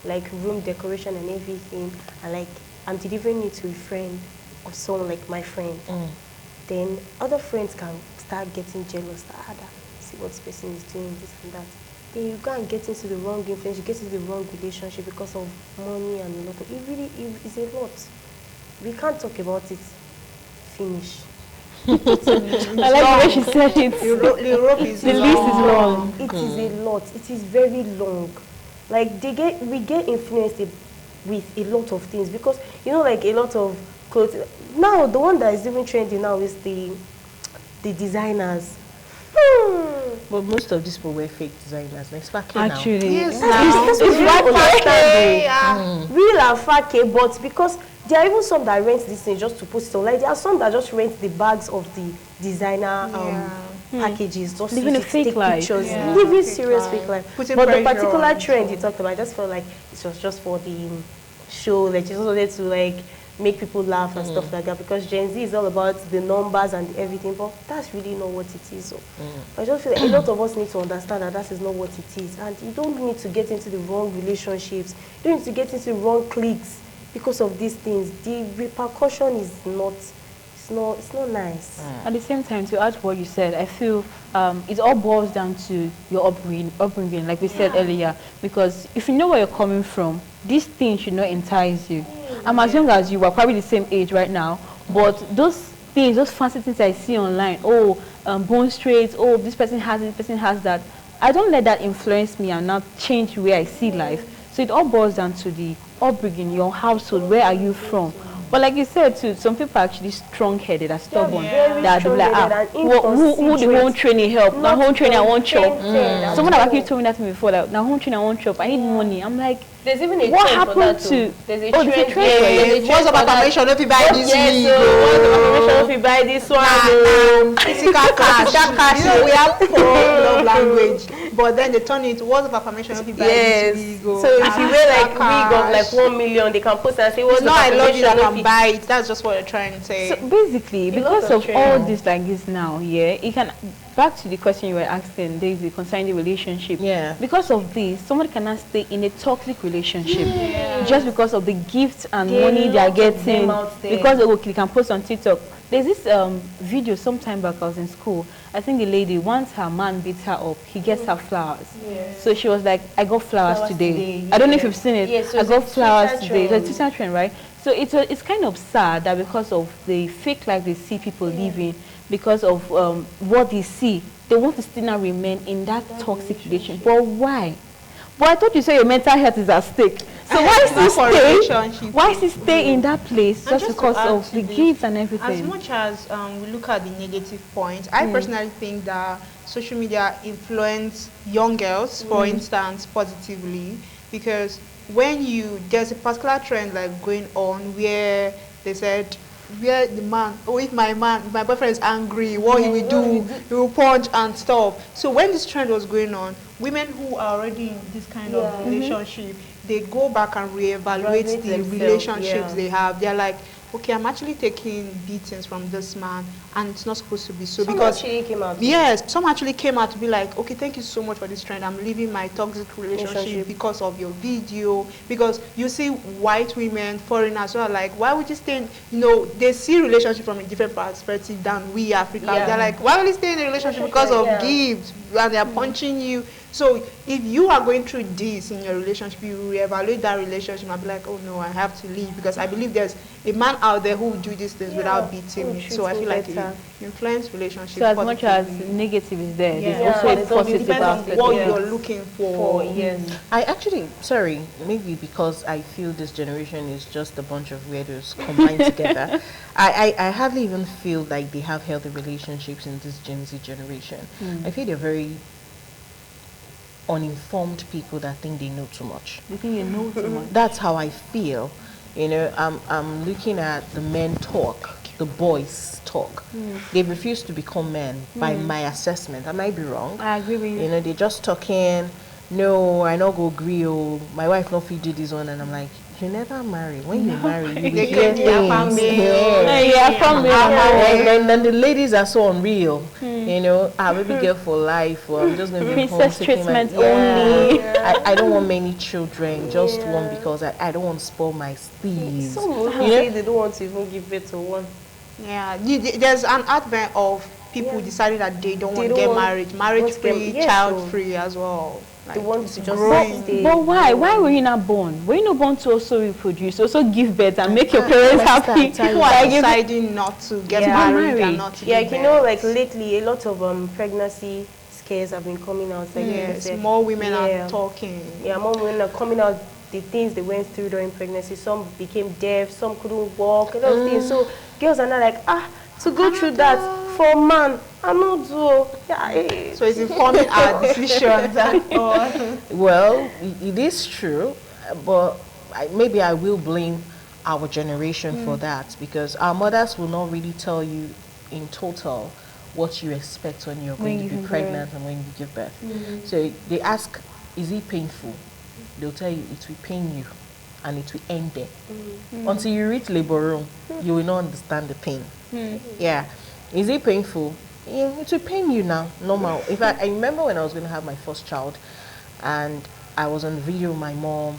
Speaker 3: like room decoration and everything, and like I'm delivering it to a friend or someone like my friend. Then other friends can start getting jealous. See what this person is doing, this and that. Then you go and get into the wrong influence, you get into the wrong relationship because of money and a lot of, it really is a lot. We can't talk about it. Finish.
Speaker 2: I like the way she said it.
Speaker 4: The rope is
Speaker 2: The list is long.
Speaker 3: It is a lot. It is very long. Like we get influenced with a lot of things because you know, like a lot of clothes. Now the one that is even trending now is the designers.
Speaker 1: But most of these people were fake designers. Like Sparky now.
Speaker 2: Actually,
Speaker 4: Yes,
Speaker 3: It's
Speaker 4: now.
Speaker 3: real and fake, but because there are even some that rent this thing just to post it on. Like there are some that just rent the bags of the designer packages just
Speaker 2: Living
Speaker 3: to
Speaker 2: a fake
Speaker 3: take
Speaker 2: life.
Speaker 3: pictures.
Speaker 4: Yeah.
Speaker 3: Living
Speaker 4: Fake
Speaker 3: serious
Speaker 4: life.
Speaker 3: fake life.
Speaker 4: Putting
Speaker 3: But the
Speaker 4: pressure
Speaker 3: particular
Speaker 4: on
Speaker 3: trend you talked about, I just felt like it was just for the show. Like just wanted to like make people laugh and stuff like that, because Gen Z is all about the numbers and everything, but that's really not what it is. So I just feel like a lot of us need to understand that is not what it is, and you don't need to get into the wrong relationships, you don't need to get into the wrong cliques because of these things. The repercussion is not, it's not nice.
Speaker 2: At the same time, to add to what you said, I feel it all boils down to your upbringing, like we said earlier. Because if you know where you're coming from, these things should not entice you. I'm as young as you are, probably the same age right now, but those things, those fancy things I see online, bone straight, this person has it, this person has that, I don't let that influence me and not change the way I see life. So it all boils down to the upbringing, your household, where are you from? But like you said too, some people are actually strong-headed and stubborn.
Speaker 3: very
Speaker 2: That they'll be like,
Speaker 3: strong-headed and
Speaker 2: who the home training help? Now home training I won't chop.
Speaker 3: contented.
Speaker 2: Someone have actually told me that to me before, that now home training I won't chop. I need money. I'm like,
Speaker 3: There's even a
Speaker 2: what
Speaker 3: trend for
Speaker 2: happened
Speaker 3: that
Speaker 2: to?
Speaker 3: too. There's a
Speaker 2: There's a
Speaker 3: trend.
Speaker 2: trend for it.
Speaker 3: There's a
Speaker 4: Words of
Speaker 3: trend for that.
Speaker 4: affirmation, if you buy this
Speaker 3: Yes,
Speaker 4: wig,
Speaker 3: so what's the confirmation if you buy this one?
Speaker 4: physical cash. You know, we have four love language, but then they turn it to words of affirmation if you buy
Speaker 3: Yes.
Speaker 4: this wig.
Speaker 3: So if you wear like wig of like 1 million, they can post and say what's
Speaker 4: it's
Speaker 3: the
Speaker 4: not I love you that
Speaker 3: confirmation
Speaker 4: can
Speaker 3: if you
Speaker 4: buy it. That's just what they're trying to say.
Speaker 2: So basically,
Speaker 3: lot
Speaker 2: because
Speaker 3: of
Speaker 2: of all
Speaker 3: trend.
Speaker 2: this like this now, it can, back to the question you were asking, Daisy, concerning the relationship.
Speaker 1: Yeah.
Speaker 2: Because of this, somebody cannot stay in a toxic relationship just because of the gifts and
Speaker 3: There are
Speaker 2: money they are
Speaker 3: lots of them
Speaker 2: getting.
Speaker 3: out there.
Speaker 2: Because they can post on TikTok. There's this video sometime back. I was in school. I think the lady, once her man beats her up, he gets her flowers.
Speaker 3: Yes.
Speaker 2: So she was like, I got flowers today. I don't know if you've seen it.
Speaker 3: Yes, so
Speaker 2: I
Speaker 3: it's
Speaker 2: got
Speaker 3: a
Speaker 2: flowers
Speaker 3: Twitter
Speaker 2: today.
Speaker 3: trend.
Speaker 2: It's a Twitter trend, right? So it's kind of sad that because of the fake life they see people living, because of what they see, they want to still now remain in that toxic relationship. But why? But I thought you said your mental health is at stake. So why still stay in that place
Speaker 4: And
Speaker 2: just
Speaker 4: just to
Speaker 2: because
Speaker 4: add
Speaker 2: of
Speaker 4: to
Speaker 2: the
Speaker 4: this,
Speaker 2: gifts and everything?
Speaker 4: As much as we look at the negative points, I personally think that social media influence young girls, for instance, positively, because there's a particular trend like going on where they said, where the man, or if my boyfriend is angry, what he will do, he will punch and stuff. So when this trend was going on, women who are already in this kind of relationship, they go back and reevaluate the relationships they have. They're like, okay, I'm actually taking beatings from this man, and it's not supposed to be so.
Speaker 3: Some
Speaker 4: because
Speaker 3: actually came out.
Speaker 4: yes, some actually came out to be like, okay, thank you so much for this trend. I'm leaving my toxic relationship because of your video. Because you see white women, foreigners, who are like, why would you stay in, they see relationship from a different perspective than we Africans. They're like, why will you stay in a relationship because of gifts? And they're punching you. So if you are going through this in your relationship, you reevaluate that relationship and be like, oh no, I have to leave, because I believe there's a man out there who will do these things without beating me. So I feel like it influence relationships.
Speaker 2: So as much as negative is there, there's also a positive aspect.
Speaker 4: What you're looking for.
Speaker 3: Yes.
Speaker 1: I actually, sorry, maybe because I feel this generation is just a bunch of weirdos combined together. I hardly even feel like they have healthy relationships in this Gen Z generation. I feel they're very uninformed people that think they know too much.
Speaker 2: You think you know too much?
Speaker 1: That's how I feel. I'm looking at the men talk, the boys talk. They refuse to become men by my assessment. I might be wrong.
Speaker 2: I agree with you.
Speaker 1: They're just talking, no, I not go agree, oh, my wife not fit do this one, and I'm like, you never marry. When you marry, you will hear things. And then the ladies are so unreal. Baby girl for life, or I'm just going to be
Speaker 2: princess
Speaker 1: home taking
Speaker 2: treatment only.
Speaker 1: I don't want many children, just one, because I don't want to spoil my steeds.
Speaker 3: Some say they don't want to even give birth to one.
Speaker 4: Yeah, there's an advent of people deciding that they don't want to get married, marriage-free, child-free as well.
Speaker 3: They want to just
Speaker 2: but why? Why were you not born? Were you not born to also reproduce, also give birth and make your parents happy?
Speaker 4: People are deciding not to get married and not to give birth.
Speaker 3: like lately, a lot of pregnancy scares have been coming out. Like
Speaker 4: yes, more women are talking.
Speaker 3: Yeah, more women are coming out. The things they went through during pregnancy. Some became deaf, some couldn't walk, a lot of things. So girls are not like, to go through that for a man, I'm not do.
Speaker 4: So it's informing our decisions.
Speaker 1: Well, it is true, but maybe I will blame our generation for that, because our mothers will not really tell you in total what you expect when you're going to be pregnant and when you give birth. So they ask, is it painful? They'll tell you it will pain you and it will end there. Until you reach labor room, you will not understand the pain. Yeah. Is it painful? Yeah, it will pain you now, normal. In fact, I remember when I was going to have my first child, and I was on video with my mom,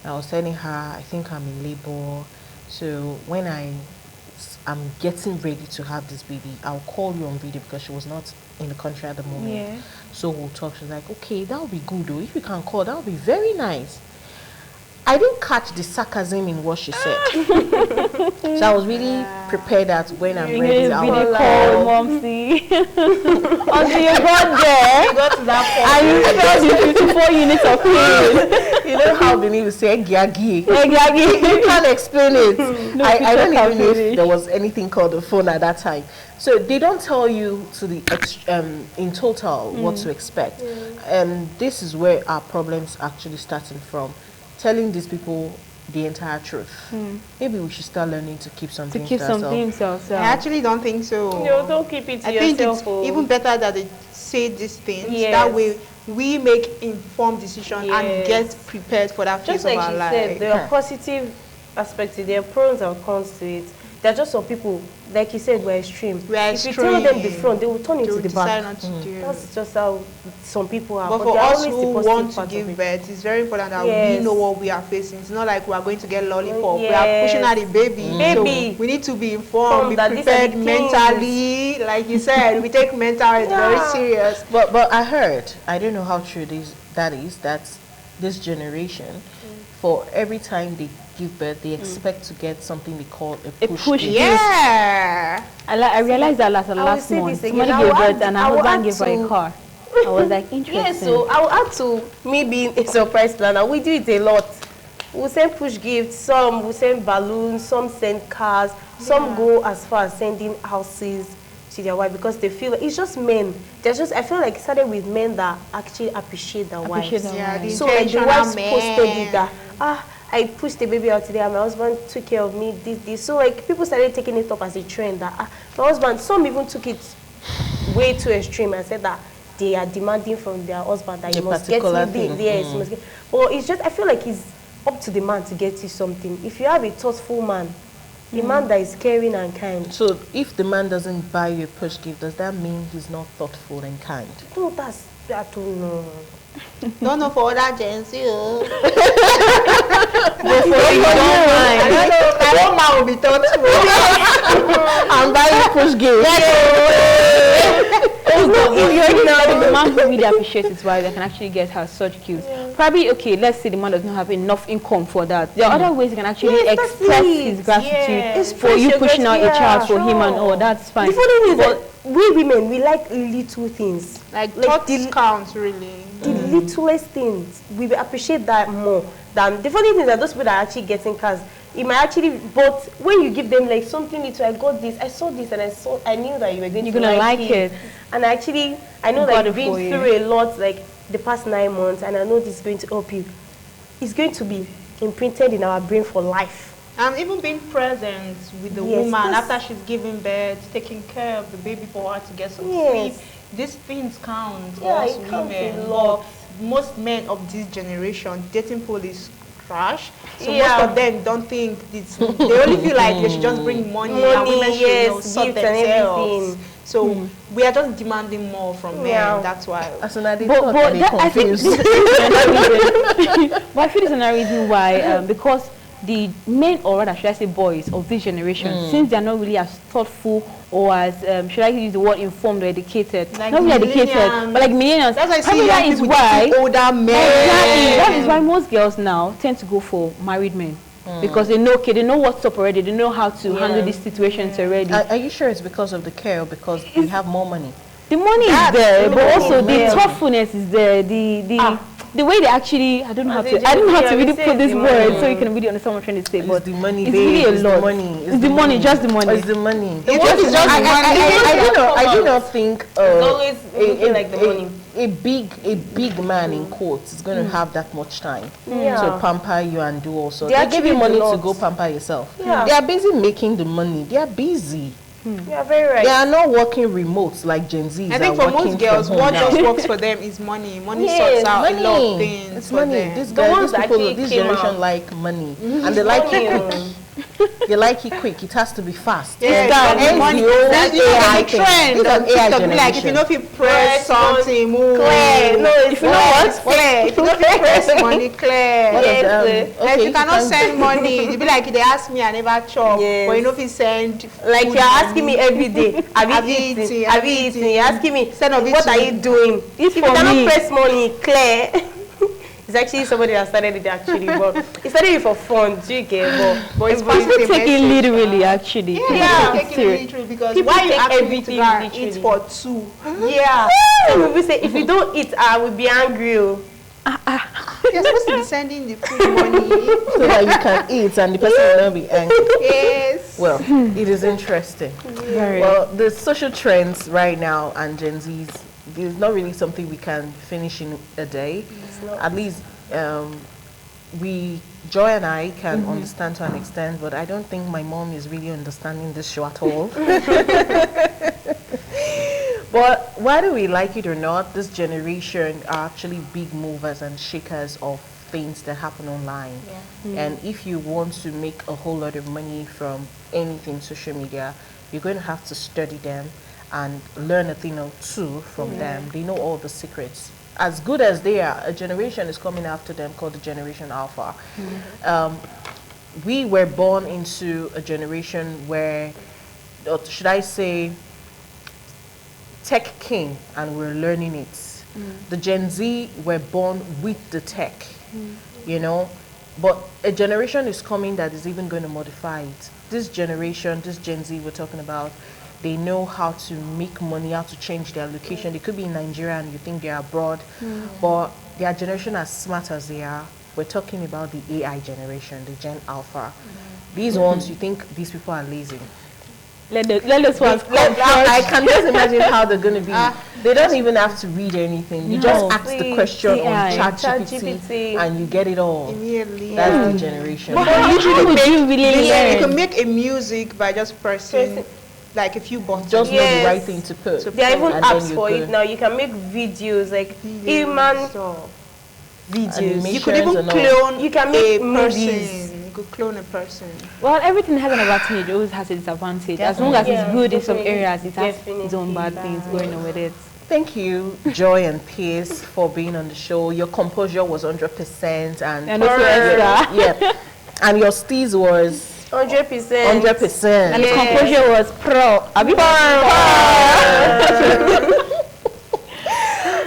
Speaker 1: and I was telling her, I think I'm in labor. So when I'm getting ready to have this baby, I'll call you on video, because she was not in the country at the moment.
Speaker 2: Yeah.
Speaker 1: So we'll talk. She's like, okay, that would be good though. If you can call, that would be very nice. I didn't catch the sarcasm in what she said. So I was really prepared that when I'm ready, I will
Speaker 2: call Momsy. Until you got there,
Speaker 4: You got to that
Speaker 2: and you felt the 54 units of pain.
Speaker 1: You know how Benin will say, Gyagi. You can't explain it. I don't even know if there was anything called the phone at that time. So they don't tell you to the in total what to expect. And this is where our problems actually starting from. Telling these people the entire truth. Maybe we should start learning to keep something to ourselves.
Speaker 4: I actually don't think so.
Speaker 3: No, don't keep it to
Speaker 4: I
Speaker 3: yourself.
Speaker 4: think it's even better that they say these things. That way we make informed decisions and get prepared for that phase of our life.
Speaker 3: Just like she said, there are positive aspects, there are pros and cons to it. there are just some people, like you said, we're extreme. If you tell them the
Speaker 4: extreme.
Speaker 3: front, they will turn
Speaker 4: They
Speaker 3: into
Speaker 4: will
Speaker 3: the
Speaker 4: decide
Speaker 3: back.
Speaker 4: not to do.
Speaker 3: That's just how some people are.
Speaker 4: But for
Speaker 3: they are
Speaker 4: us
Speaker 3: always the
Speaker 4: who
Speaker 3: positive
Speaker 4: want to
Speaker 3: part of
Speaker 4: give
Speaker 3: it.
Speaker 4: birth, it's very important that
Speaker 3: Yes.
Speaker 4: we know what we are facing. It's not like we are going to get lollipop. We are
Speaker 3: Yes.
Speaker 4: pushing out a baby.
Speaker 3: Baby.
Speaker 4: So we need to be informed, be
Speaker 3: That these are the
Speaker 4: prepared mentally. Like you said, we take mental health very serious.
Speaker 1: But I heard, I don't know how true that is, that this generation, for every time they give birth, they expect to get something they call a push gift.
Speaker 4: Yeah.
Speaker 2: I realized that last
Speaker 3: will
Speaker 2: month.
Speaker 3: say this again.
Speaker 2: Somebody
Speaker 3: I
Speaker 2: gave
Speaker 3: will
Speaker 2: birth
Speaker 3: add-
Speaker 2: and
Speaker 3: I
Speaker 2: her
Speaker 3: will
Speaker 2: husband
Speaker 3: add
Speaker 2: gave her a
Speaker 3: to-
Speaker 2: car. I was like, interesting.
Speaker 3: Yes, so I'll add to me being a surprise planner. We do it a lot. We send push gifts, some we send balloons, some send cars, some go as far as sending houses to their wife because they feel like it's just men. I feel like it started with men that actually appreciate their wives.
Speaker 4: Yeah, the
Speaker 3: So like the
Speaker 4: intentional
Speaker 3: wives
Speaker 4: men.
Speaker 3: posted it that I pushed the baby out today and my husband took care of me, this. So like people started taking it up as a trend that my husband, some even took it way too extreme and said that they are demanding from their husband that
Speaker 1: A
Speaker 3: he must get
Speaker 1: particular
Speaker 3: me
Speaker 1: thing.
Speaker 3: this. Yes, he must get. But it's just I feel like it's up to the man to get you something. If you have a thoughtful man, a man that is caring and kind.
Speaker 1: So if the man doesn't buy you a push gift, does that mean he's not thoughtful and kind?
Speaker 3: No, I don't know.
Speaker 4: Don't know for other gens, you.
Speaker 2: I
Speaker 4: I don't know. My own man will be thoughtful.
Speaker 1: I'm buying push gift.
Speaker 2: If the man who really appreciates his wife, they can actually get her such gifts. Probably, okay, let's say the man does not have enough income for that. There are other ways he can actually
Speaker 3: Yes, that's
Speaker 2: express
Speaker 3: it.
Speaker 2: his gratitude
Speaker 3: Yes.
Speaker 2: for you
Speaker 3: Express
Speaker 2: pushing
Speaker 3: your
Speaker 2: out a child for
Speaker 3: gratitude.
Speaker 2: him and all. That's fine.
Speaker 3: The funny thing is that we women, we like little things.
Speaker 4: Like
Speaker 3: Like
Speaker 4: thoughts count, really.
Speaker 3: The littlest things, we will appreciate that more than the funny thing is that those people that are actually getting cars, it might actually, but when you give them like something little, I got this, I saw this, and I knew that you were going
Speaker 2: You're
Speaker 3: to
Speaker 2: gonna like it.
Speaker 3: And I know
Speaker 2: Got
Speaker 3: that
Speaker 2: it
Speaker 3: you've been
Speaker 2: for you.
Speaker 3: through a lot like the past 9 months, and I know this is going to help you. It's going to be imprinted in our brain for life.
Speaker 4: And even being present with the
Speaker 3: Yes,
Speaker 4: woman
Speaker 3: that's-
Speaker 4: after she's giving birth, taking care of the baby for her to get some
Speaker 3: Yes.
Speaker 4: sleep. These things count
Speaker 3: Yeah,
Speaker 4: us
Speaker 3: it counts a
Speaker 4: women.
Speaker 3: lot.
Speaker 4: But most men of this generation, dating pool is trash. So
Speaker 3: Yeah.
Speaker 4: most of them don't think it's, they only feel like they should just bring money and
Speaker 3: Money,
Speaker 4: women should you know,
Speaker 3: yes,
Speaker 4: sort
Speaker 3: gifts and
Speaker 4: themselves.
Speaker 3: everything.
Speaker 4: So we are just demanding more from men.
Speaker 3: Yeah.
Speaker 4: That's why.
Speaker 1: As soon as they
Speaker 2: But
Speaker 1: thought that they
Speaker 2: that, I think
Speaker 1: confused.
Speaker 2: this is another reason. But I feel it's another reason why, because the men, or rather should I say boys of this generation, since they're not really as thoughtful or as, should I use the word informed or educated?
Speaker 4: Like
Speaker 2: not really educated,
Speaker 4: millennials.
Speaker 2: but like millennials.
Speaker 4: That's why I
Speaker 2: Probably
Speaker 4: see
Speaker 2: that
Speaker 4: young
Speaker 2: is
Speaker 4: people
Speaker 2: why,
Speaker 4: dating older men.
Speaker 2: exactly, that is why most girls now tend to go for married men. Because they know, okay, they know what's up already, they know how to handle these situations already.
Speaker 1: Are you sure it's because of the care or because we have more money?
Speaker 2: The money is
Speaker 4: That's
Speaker 2: there, but
Speaker 4: true.
Speaker 2: also the
Speaker 3: Yeah.
Speaker 2: thoughtfulness is there. The way they actually, I don't know how
Speaker 3: As
Speaker 2: to,
Speaker 3: a
Speaker 2: I don't know how
Speaker 3: Gen
Speaker 2: to
Speaker 3: Z,
Speaker 2: really
Speaker 3: I would
Speaker 2: put
Speaker 3: say
Speaker 2: this
Speaker 3: the
Speaker 2: word
Speaker 3: money.
Speaker 2: so you can really understand what I'm trying to say. But
Speaker 1: It's the money,
Speaker 2: it's
Speaker 1: babe.
Speaker 2: really a
Speaker 1: It's
Speaker 2: lot.
Speaker 1: the money.
Speaker 2: It's the money, just the money.
Speaker 1: It's the money.
Speaker 4: The money is just
Speaker 1: I do not think
Speaker 3: always looking like the money.
Speaker 1: a big man in quotes is going to have that much time
Speaker 3: Yeah.
Speaker 1: to pamper you and do also.
Speaker 3: They
Speaker 1: They give you
Speaker 3: actually
Speaker 1: money
Speaker 3: do
Speaker 1: to
Speaker 3: not.
Speaker 1: go pamper yourself.
Speaker 3: Yeah.
Speaker 1: They are busy making the money. They are busy.
Speaker 3: You're very right.
Speaker 1: They are not working remote like Gen Zs.
Speaker 4: I think
Speaker 1: are
Speaker 4: for most
Speaker 1: working
Speaker 4: girls,
Speaker 1: from home
Speaker 4: what
Speaker 1: now.
Speaker 4: just works for them is money. Money
Speaker 3: Yes,
Speaker 4: sorts out a lot of
Speaker 1: money.
Speaker 4: things
Speaker 1: It's
Speaker 4: for
Speaker 1: money.
Speaker 4: them.
Speaker 1: These
Speaker 3: The
Speaker 1: guys,
Speaker 3: ones
Speaker 1: these
Speaker 3: that
Speaker 1: people,
Speaker 3: actually
Speaker 1: this
Speaker 3: came
Speaker 1: generation
Speaker 3: out.
Speaker 1: like money, and they like it quick. They like it quick. It has to be fast.
Speaker 4: Yeah,
Speaker 1: That
Speaker 4: it's
Speaker 1: is
Speaker 4: money.
Speaker 1: the old
Speaker 4: That's
Speaker 1: AI
Speaker 4: the
Speaker 1: thing.
Speaker 4: trend.
Speaker 1: This is
Speaker 4: On
Speaker 1: an AI
Speaker 4: TikTok, like if you know if you press
Speaker 3: Press money,
Speaker 4: something, move.
Speaker 3: Claire. No,
Speaker 4: if you know what, Claire. If you know if you press money, Claire.
Speaker 1: What
Speaker 3: Yes,
Speaker 1: of them?
Speaker 3: sir.
Speaker 4: Like you cannot
Speaker 1: can-
Speaker 4: send money. You be like they ask me, I never chop.
Speaker 3: Yes.
Speaker 4: But you know if you send,
Speaker 3: Like
Speaker 4: food
Speaker 3: you're
Speaker 4: money.
Speaker 3: asking me every day, have you eaten? Have you eaten? You're asking me,
Speaker 4: Instead of
Speaker 3: what are
Speaker 4: eating.
Speaker 3: you doing? If you
Speaker 2: for
Speaker 3: cannot
Speaker 2: me.
Speaker 3: press money, Claire. It's actually somebody that started it actually, but he started it for fun. Do you get? But it's
Speaker 4: Everybody
Speaker 3: possible.
Speaker 2: People take it
Speaker 4: message.
Speaker 2: literally, actually.
Speaker 4: Yeah,
Speaker 2: People
Speaker 3: Yeah.
Speaker 2: take
Speaker 4: take
Speaker 2: it
Speaker 4: it
Speaker 2: serious.
Speaker 4: literally because
Speaker 3: People
Speaker 4: why you
Speaker 3: take
Speaker 4: asking me to
Speaker 3: everything
Speaker 4: go and
Speaker 3: literally.
Speaker 4: eat for two?
Speaker 3: Yeah. Some people say if you don't eat, I will be angry. Oh.
Speaker 4: You're supposed to be sending the food money.
Speaker 1: so that you can eat and the person will not be angry.
Speaker 4: Yes.
Speaker 1: Well, it is interesting.
Speaker 2: Very.
Speaker 1: Well, the social trends right now and Gen Zs is not really something we can finish in a day. At least Joy and I can understand to an extent, but I don't think my mom is really understanding this show at all. But whether we like it or not, this generation are actually big movers and shakers of things that happen online.
Speaker 3: Yeah.
Speaker 1: And if you want to make a whole lot of money from anything social media, you're going to have to study them and learn a thing or two from them. They know all the secrets. As good as they are, a generation is coming after them called the Generation Alpha. We were born into a generation where, or should I say, tech king, and we're learning it. The Gen Z were born with the tech, you know, but a generation is coming that is even going to modify it. This generation, this Gen Z we're talking about, they know how to make money, how to change their location. They could be in Nigeria and you think they're abroad, but their generation, as smart as they are, we're talking about the AI generation, the Gen Alpha. These ones, you think these people are lazy.
Speaker 2: Let us ones
Speaker 1: I can just imagine how they're going to be. They don't even have to read anything. You just ask the question on
Speaker 2: AI.
Speaker 1: ChatGPT and you get it all.
Speaker 4: Immediately.
Speaker 1: That's the generation.
Speaker 2: But usually would you really
Speaker 4: Yeah, you
Speaker 2: learn?
Speaker 4: can make a music by just pressing like a few buttons.
Speaker 1: Just know the
Speaker 3: Yes.
Speaker 1: right thing to put.
Speaker 3: There are even
Speaker 1: And then
Speaker 3: apps
Speaker 1: you
Speaker 3: for
Speaker 1: could-
Speaker 3: it now. You can make videos like
Speaker 4: Videos,
Speaker 3: human
Speaker 4: so
Speaker 3: videos.
Speaker 1: Animation.
Speaker 4: you could even
Speaker 1: and all.
Speaker 4: clone
Speaker 3: You can
Speaker 4: a
Speaker 3: make
Speaker 4: person.
Speaker 3: movies.
Speaker 4: You could clone a person.
Speaker 2: Well, everything has an advantage, it always has a disadvantage. As long as
Speaker 3: Yeah,
Speaker 2: it's good in some
Speaker 3: definitely.
Speaker 2: areas, it has its own bad things going on with it.
Speaker 1: Thank you, Joy and Peace, for being on the show. Your composure was 100%,
Speaker 2: And also extra.
Speaker 1: yeah, and your steez was
Speaker 3: 100%.
Speaker 1: 100%.
Speaker 2: And the composure was pro.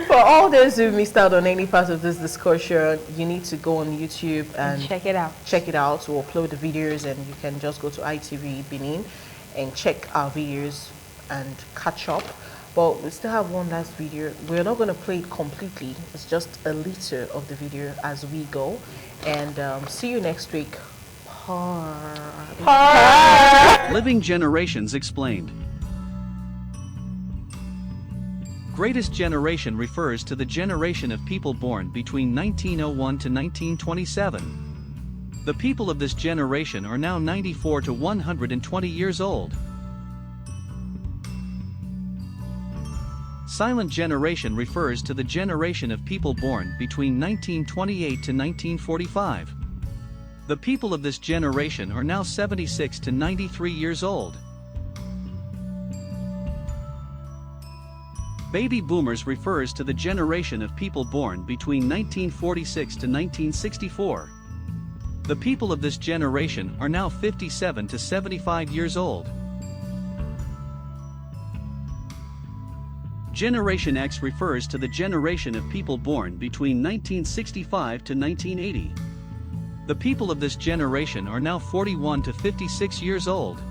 Speaker 1: For all those who missed out on any part of this discussion, you need to go on YouTube and
Speaker 2: Check it out.
Speaker 1: check it out. We'll upload the videos, and you can just go to ITV Benin and check our videos and catch up. But we still have one last video. We're not going to play it completely. It's just a little of the video as we go. And see you next week.
Speaker 6: Living Generations Explained. Greatest generation refers to the generation of people born between 1901 to 1927. The people of this generation are now 94 to 120 years old. Silent generation refers to the generation of people born between 1928 to 1945. The people of this generation are now 76 to 93 years old. Baby boomers refers to the generation of people born between 1946 to 1964. The people of this generation are now 57 to 75 years old. Generation X refers to the generation of people born between 1965 to 1980. The people of this generation are now 41 to 56 years old.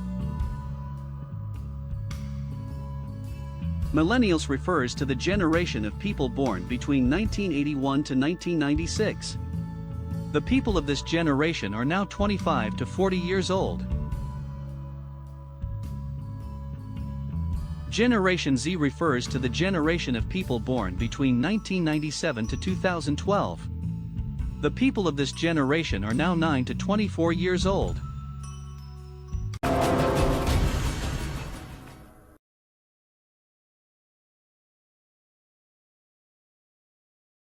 Speaker 6: Millennials refers to the generation of people born between 1981 to 1996. The people of this generation are now 25 to 40 years old. Generation Z refers to the generation of people born between 1997 to 2012. The people of this generation are now 9 to 24 years old.